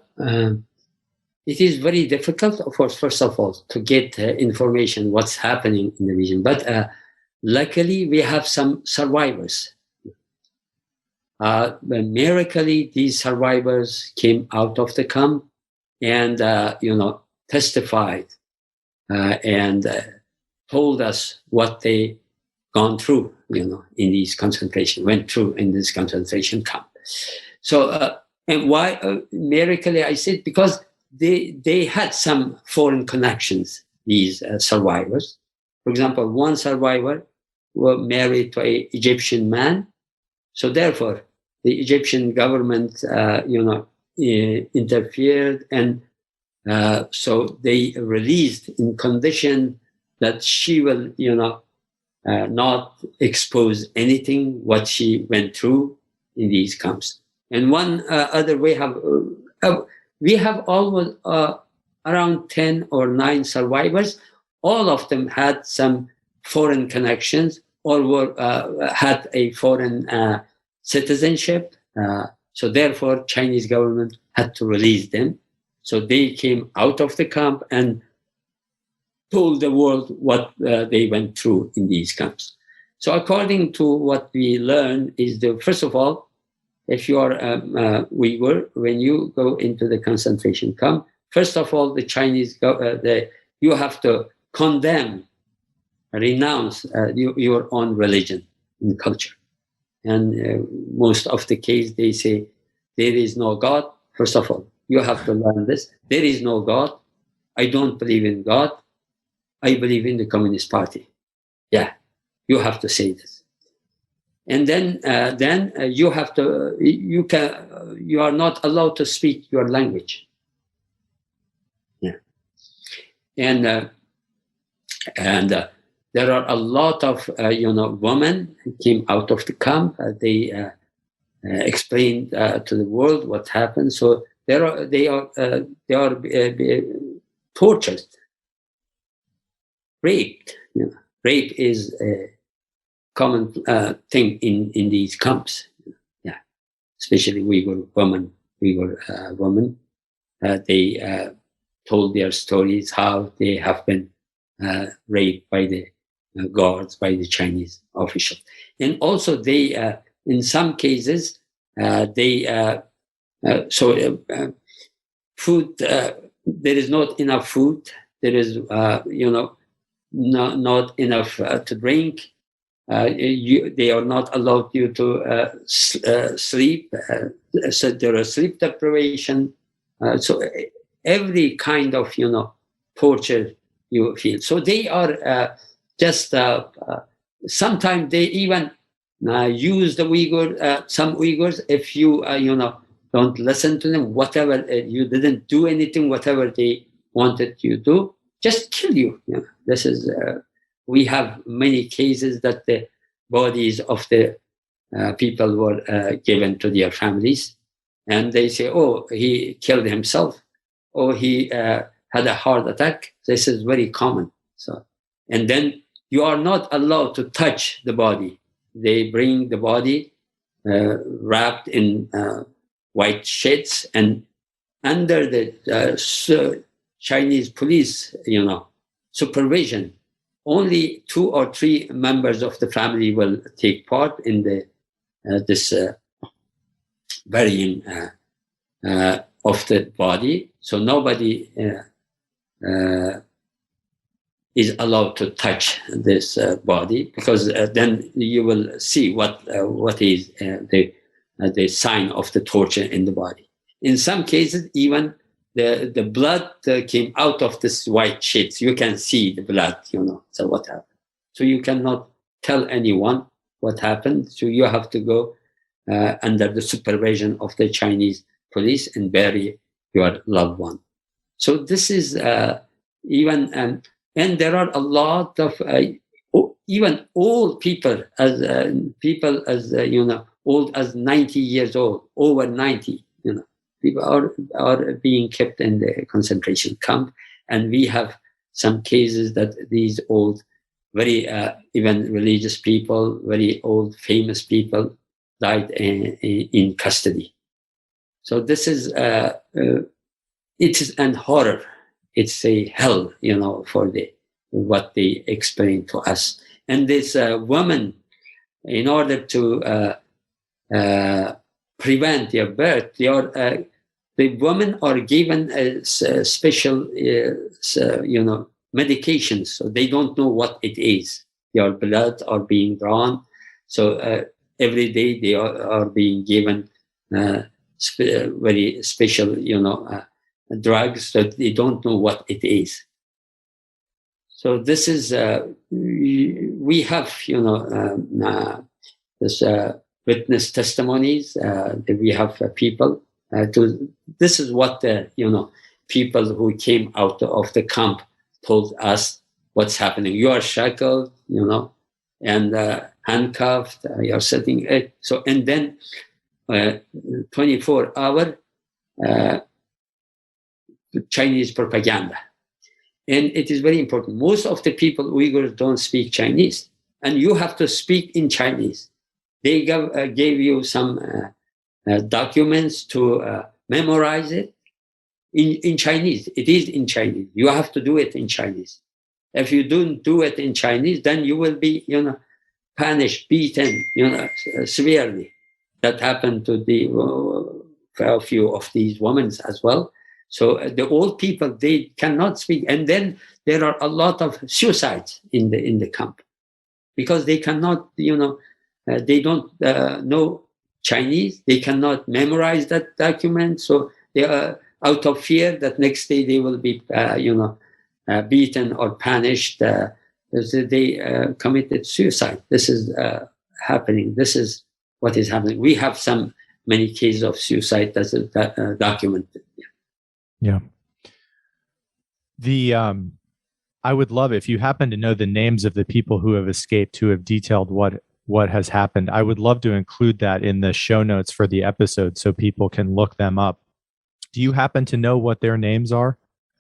S2: is very difficult, of course, first of all, to get information what's happening in the region. But luckily, we have some survivors. Miraculously, these survivors came out of the camp and testified and told us what they gone through, in these went through in this concentration camp. So, and why miraculously I said, because they had some foreign connections, these survivors. For example, one survivor was married to an Egyptian man, so therefore the Egyptian government, interfered, and so they released in condition that she will, not expose anything what she went through in these camps. And one other we have almost around 10 or 9 survivors. All of them had some foreign connections or had a foreign citizenship. So therefore, Chinese government had to release them. So they came out of the camp and told the world what they went through in these camps. So according to what we learned is first of all, if you are Uyghur, when you go into the concentration camp, first of all, the Chinese, you have to condemn, renounce your own religion and culture. And most of the case, they say, there is no God. First of all, you have to learn this. There is no God. I don't believe in God. I believe in the Communist Party. Yeah, you have to say this. And then you have to, you are not allowed to speak your language. Yeah. And there are a lot of, women who came out of the camp. They explained to the world what happened. So they are tortured, raped. Rape is a common thing in these camps. Yeah, especially Uyghur women. They told their stories how they have been raped by the guards, by the Chinese officials, and also they, in some cases, food. There is not enough food. There is, not enough to drink. They are not allowed you to sleep. So there is sleep deprivation. So every kind of torture you feel. So they are just sometimes they even use the Uyghur, some Uyghurs, if you, don't listen to them, whatever, you didn't do anything, whatever they wanted you to do, just kill you. This is, we have many cases that the bodies of the people were given to their families, and they say, oh, he killed himself, or he had a heart attack. This is very common. So, and then you are not allowed to touch the body. They bring the body wrapped in white sheets, and under the Chinese police, supervision, only 2 or 3 members of the family will take part in this burying of the body. So nobody is allowed to touch this body, because then you will see what is the sign of the torture in the body. In some cases, even the blood came out of this white sheets. You can see the blood, so what happened. So you cannot tell anyone what happened. So you have to go under the supervision of the Chinese police and bury your loved one. So this is even, and there are a lot of even old people, as old as 90 years old, over 90, people are being kept in the concentration camp. And we have some cases that these old, very even religious people, very old famous people died in custody. So this is it is an horror. It's a hell, for what they explain to us. And this woman, in order to prevent their birth, the women are given special, medications. So they don't know what it is. Their blood are being drawn. So every day they are being given very special, drugs that they don't know what it is. So this is, we have, this witness testimonies. We have people this is what the, people who came out of the camp told us what's happening. You are shackled, and handcuffed, you're sitting. So, and then 24-hour Chinese propaganda. And it is very important. Most of the people, Uyghurs, don't speak Chinese, and you have to speak in Chinese. They gave you some documents to memorize it in Chinese. It is in Chinese. You have to do it in Chinese. If you don't do it in Chinese, then you will be, punished, beaten, severely. That happened to a few of these women as well. So the old people, they cannot speak. And then there are a lot of suicides in the camp, because they cannot, they don't know Chinese. They cannot memorize that document. So they are out of fear that next day they will be, beaten or punished. They committed suicide. This is happening. This is what is happening. We have many cases of suicide that's documented.
S1: Yeah. I would love it if you happen to know the names of the people who have escaped, who have detailed what has happened. I would love to include that in the show notes for the episode so people can look them up. Do you happen to know what their names are?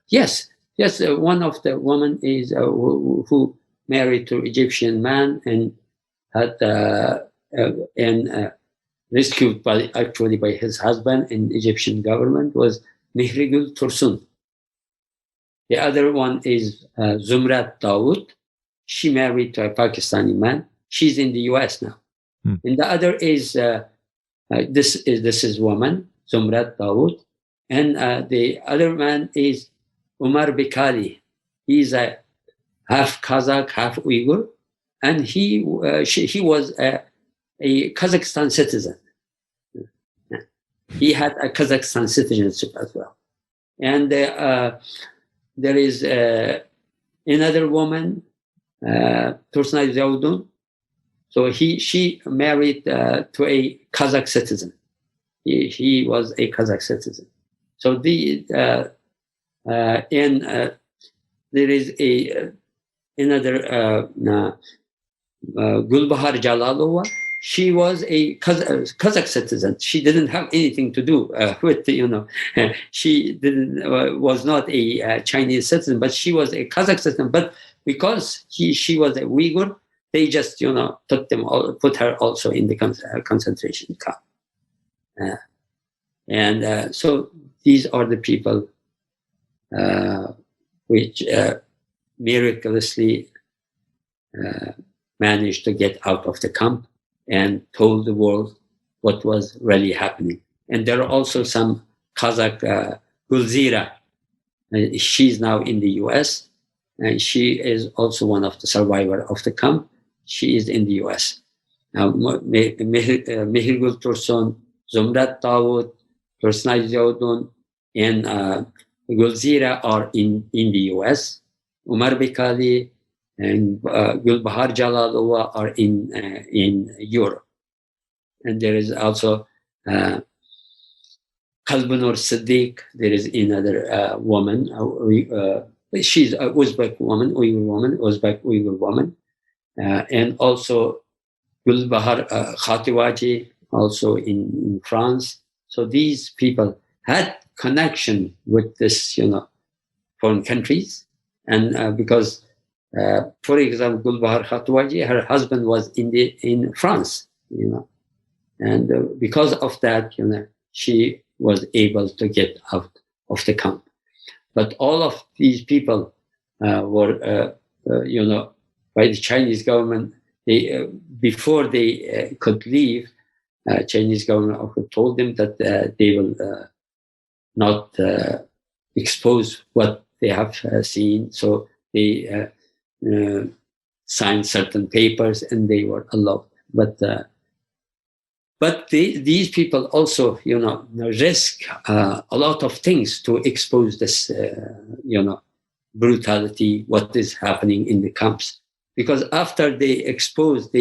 S2: Yes. One of the women is who married to Egyptian man and had rescued by his husband in Egyptian government, was Mihrigul Tursun. The other one is Zumrat Dawood. She married to a Pakistani man. She's in the US now. And the other is this is woman, Zumrat Dawood. And the other man is Umar Bikali. He's a half Kazakh, half Uyghur. And he was a Kazakhstan citizen. He had a Kazakhstan citizenship as well. And there is another woman, Tursunay Zavdun. So she married to a Kazakh citizen. He was a Kazakh citizen. So there is another Gulbahar Jalalova. She was a Kazakh citizen. She didn't have anything to do with, she was not a Chinese citizen, but she was a Kazakh citizen. But because she was a Uyghur, they just, put her also in the concentration camp. So these are the people which miraculously managed to get out of the camp and told the world what was really happening. And there are also some Kazakh, Gulzira. She's now in the US, and she is also one of the survivors of the camp. She is in the US. Now, Mehirgul Tursun, Zumrat Tawud, Tursnay Jawdun, and Gulzira are in the US. Umar Bikali and Gulbahar Jalalova are in Europe. And there is also Kalbanur Siddiq. There is another woman. She's an Uzbek woman, Uzbek Uyghur woman. And also Gulbahar Khatiwaji, also in France. So these people had connection with this, foreign countries. And because, for example, Gulbahar Khatiwaji, her husband was in France, and because of that, she was able to get out of the camp. But all of these people were, by the Chinese government. They before they could leave, Chinese government told them that they will not expose what they have seen. So they signed certain papers and they were allowed. But these people also, risk a lot of things to expose this, brutality, what is happening in the camps. Because after they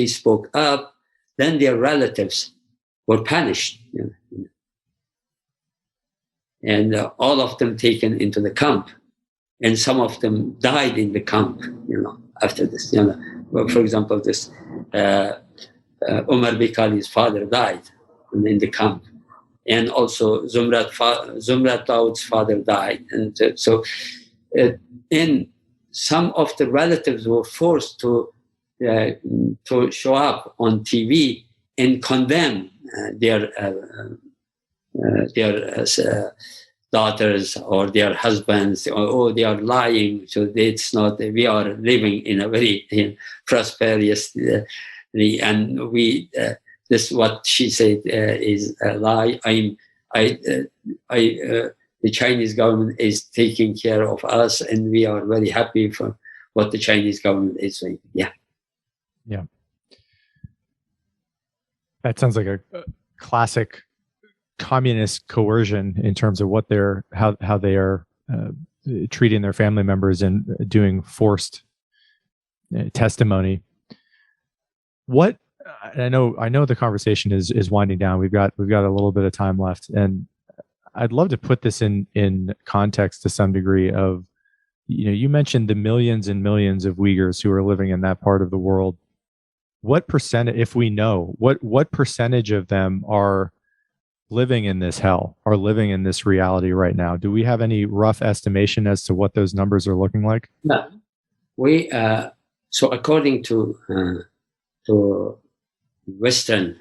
S2: spoke up, then their relatives were punished. And all of them taken into the camp. And some of them died in the camp, after this. For example, this Omer Bikali's father died in the camp. And also Zumrat Dawood's father died. And and some of the relatives were forced to show up on TV and condemn their daughters or their husbands. They are lying. So it's not. We are living in a very prosperous, and we. This what she said is a lie. The Chinese government is taking care of us, and we are very happy for what the Chinese government is doing. Yeah.
S1: That sounds like a classic communist coercion in terms of what how they are treating their family members and doing forced testimony. What I know the conversation is winding down. We've got a little bit of time left, and I'd love to put this in context to some degree of, you mentioned the millions and millions of Uyghurs who are living in that part of the world. What percentage, if we know, what percentage of them are living in this hell, are living in this reality right now? Do we have any rough estimation as to what those numbers are looking like?
S2: No. So according to Western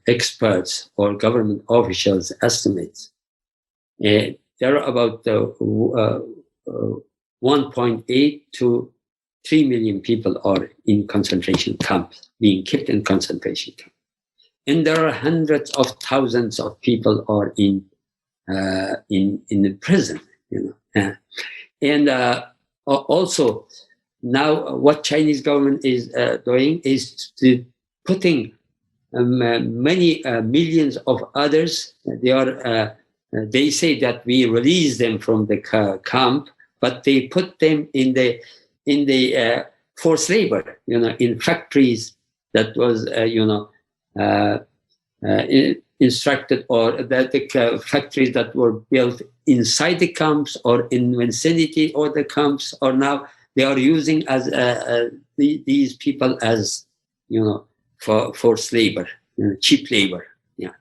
S2: experts or government officials' estimates, there are about 1.8 to 3 million people are in concentration camps, being kept in concentration camps. And there are hundreds of thousands of people are in the prison, And also now what Chinese government is doing is putting many millions of others. They say that we release them from the camp, but they put them in the forced labor, in factories that was, instructed, or that the factories that were built inside the camps or in vicinity of the camps, or now they are using as these people as, for forced labor, cheap labor. Yeah.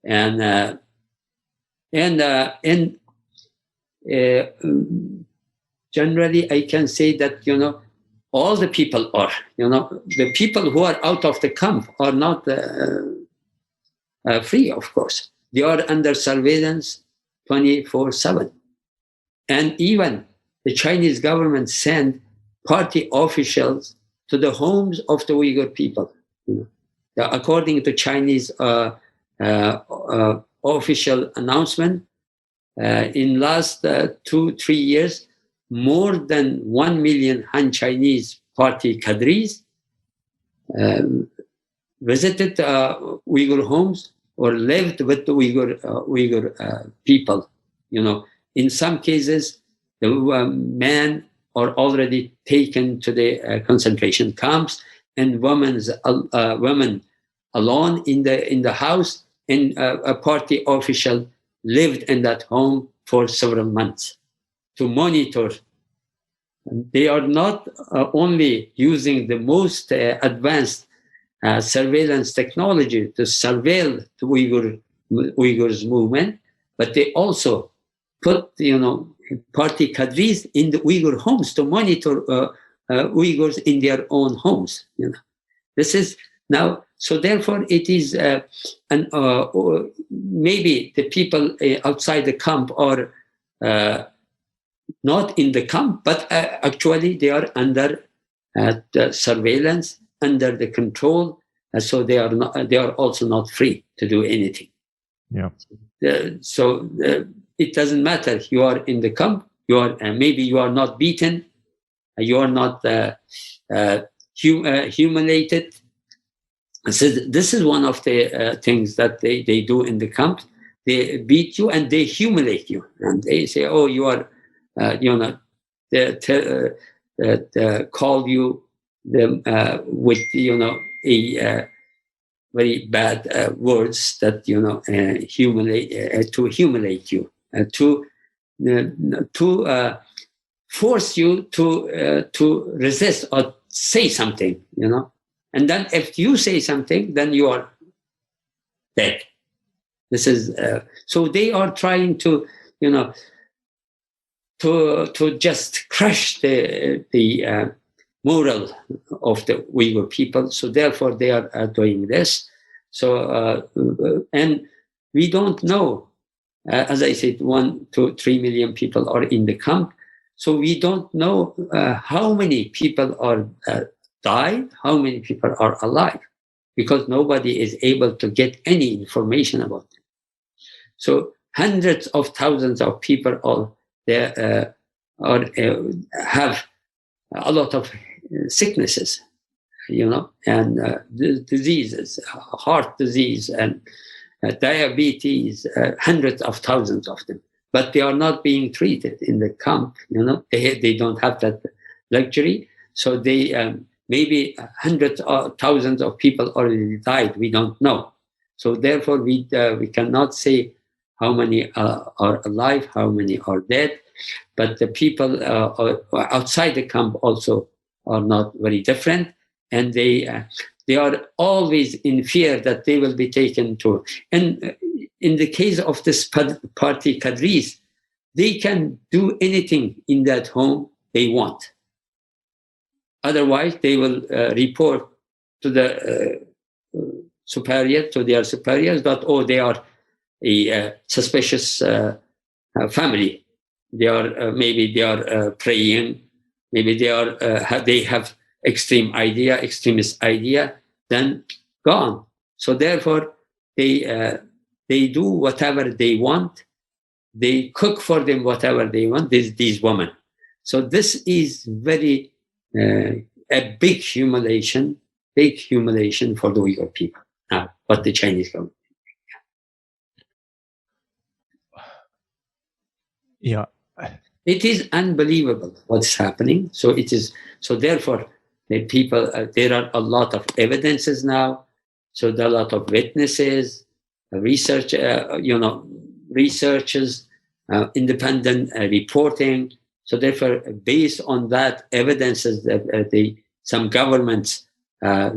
S2: And generally, I can say that, all the people are, the people who are out of the camp are not free, of course. They are under surveillance 24/7. And even the Chinese government sent party officials to the homes of the Uyghur people. According to Chinese official announcement, in last 2-3 years, more than 1 million Han Chinese party cadres visited Uyghur homes or lived with the Uyghur people. In some cases, the men are already taken to the concentration camps, and women alone in the house, and a party official lived in that home for several months to monitor. They are not only using the most advanced surveillance technology to surveil the Uyghurs movement, but they also put, party cadres in the Uyghur homes to monitor Uyghurs in their own homes. This is now, so therefore it is, maybe the people outside the camp are not in the camp, but actually they are under the surveillance, under the control, so they are also not free to do anything.
S1: Yeah.
S2: So it doesn't matter. You are in the camp. You are maybe you are not beaten. You are not humiliated. So this is one of the things that they do in the camp. They beat you and they humiliate you, and they say, "Oh, you are, call you them with a very bad words that humiliate you, to force you to resist or say something, and then if you say something, then you are dead." This is so they are trying to to just crush the moral of the Uyghur people. So therefore they are doing this. So and we don't know, as I said, 1 to 3 million people are in the camp. So we don't know how many people are died, how many people are alive, because nobody is able to get any information about them. So hundreds of thousands of people have a lot of sicknesses, and diseases, heart disease and diabetes, hundreds of thousands of them. But they are not being treated in the camp. They don't have that luxury. So they maybe hundreds of thousands of people already died. We don't know. So therefore, we cannot say how many are alive, how many are dead. But the people outside the camp also are not very different, and they are always in fear that they will be taken to. And in the case of this party cadres, they can do anything in that home they want. Otherwise, they will report to the to their superiors that, oh, they are a suspicious family. They are maybe they are praying, maybe they are they have extremist idea. Then gone. So therefore, they do whatever they want. They cook for them whatever they want. These women. So this is very a big humiliation for the Uyghur people. Now, what the Chinese government.
S1: Yeah.
S2: It is unbelievable what's happening. So it is. So therefore, the people, there are a lot of evidences now. So there are a lot of witnesses, research, researchers, independent reporting. So therefore, based on that evidences that some governments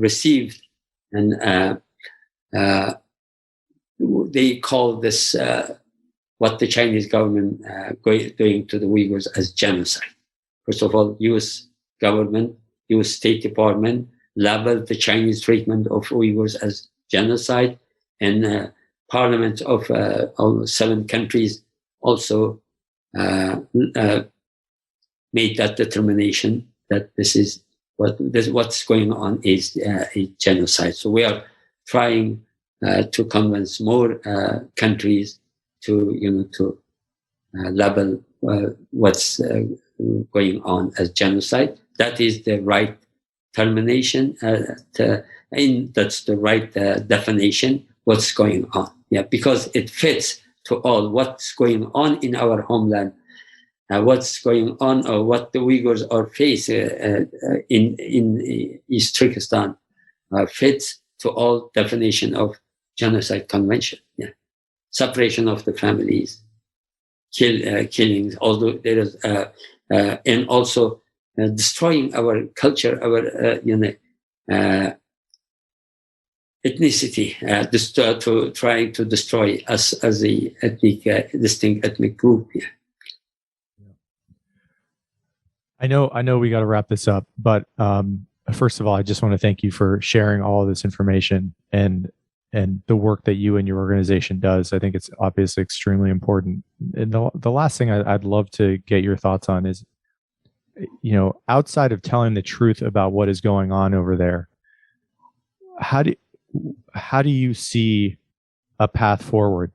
S2: received, and they call this what the Chinese government doing to the Uyghurs as genocide. First of all, U.S. government, U.S. State Department labeled the Chinese treatment of Uyghurs as genocide, and parliaments of all 7 countries also made that determination that this is what's going on is a genocide. So we are trying to convince more countries to label what's going on as genocide. That is the right termination, and that's the right definition. What's going on? Yeah, because it fits to all what's going on in our homeland. What's going on, or what the Uyghurs are facing in East Turkestan fits to all definition of genocide convention. Yeah, separation of the families, killings. Although there is, and also destroying our culture, our ethnicity, to trying to destroy us as a distinct ethnic group. Yeah.
S1: I know we got to wrap this up, but first of all, I just want to thank you for sharing all of this information and the work that you and your organization does. I think it's obviously extremely important. And the last thing I'd love to get your thoughts on is, outside of telling the truth about what is going on over there, how do you see a path forward?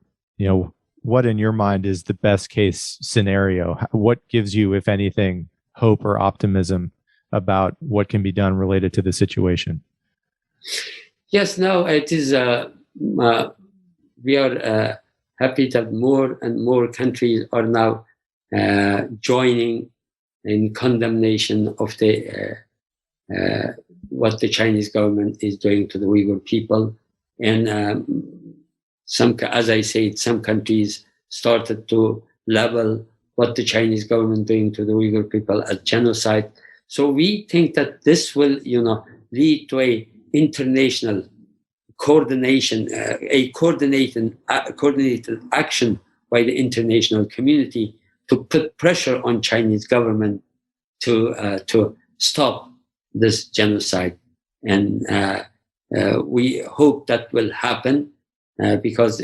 S1: What in your mind is the best case scenario? What gives you, if anything, hope or optimism about what can be done related to the situation?
S2: Yes, no, it is. We are happy that more and more countries are now joining in condemnation of the what the Chinese government is doing to the Uyghur people. And as I said, some countries started to label what the Chinese government doing to the Uyghur people as genocide. So we think that this will, lead to a international coordination, a coordinated action by the international community to put pressure on Chinese government to stop this genocide. And we hope that will happen because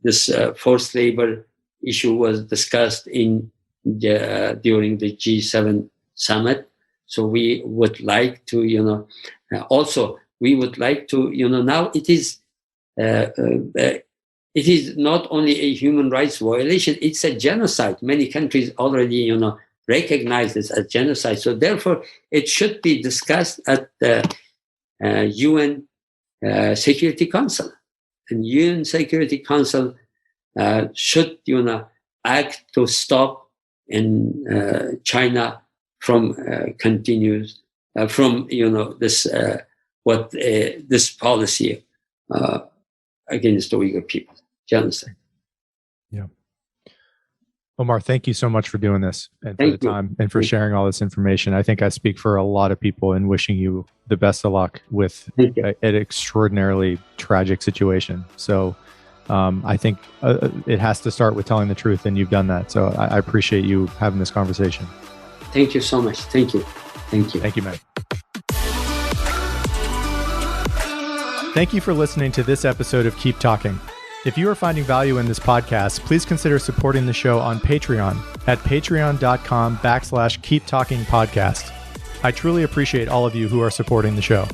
S2: this forced labor issue was discussed during the G7 summit. So we would like to, also we would like to, now it is not only a human rights violation; it's a genocide. Many countries already, recognize this as genocide. So therefore, it should be discussed at the UN Security Council, and UN Security Council should, act to stop in China from continues from this this policy against the Uyghur people, genocide.
S1: Yeah, Omar, thank you so much for doing this and for the time and for sharing all this information. I think I speak for a lot of people in wishing you the best of luck with an extraordinarily tragic situation. So I think it has to start with telling the truth, and you've done that. So I appreciate you having this conversation.
S2: Thank you so much. Thank you. Thank you.
S1: Thank you, man. Thank you for listening to this episode of Keep Talking. If you are finding value in this podcast, please consider supporting the show on Patreon at patreon.com/keeptalkingpodcast. I truly appreciate all of you who are supporting the show.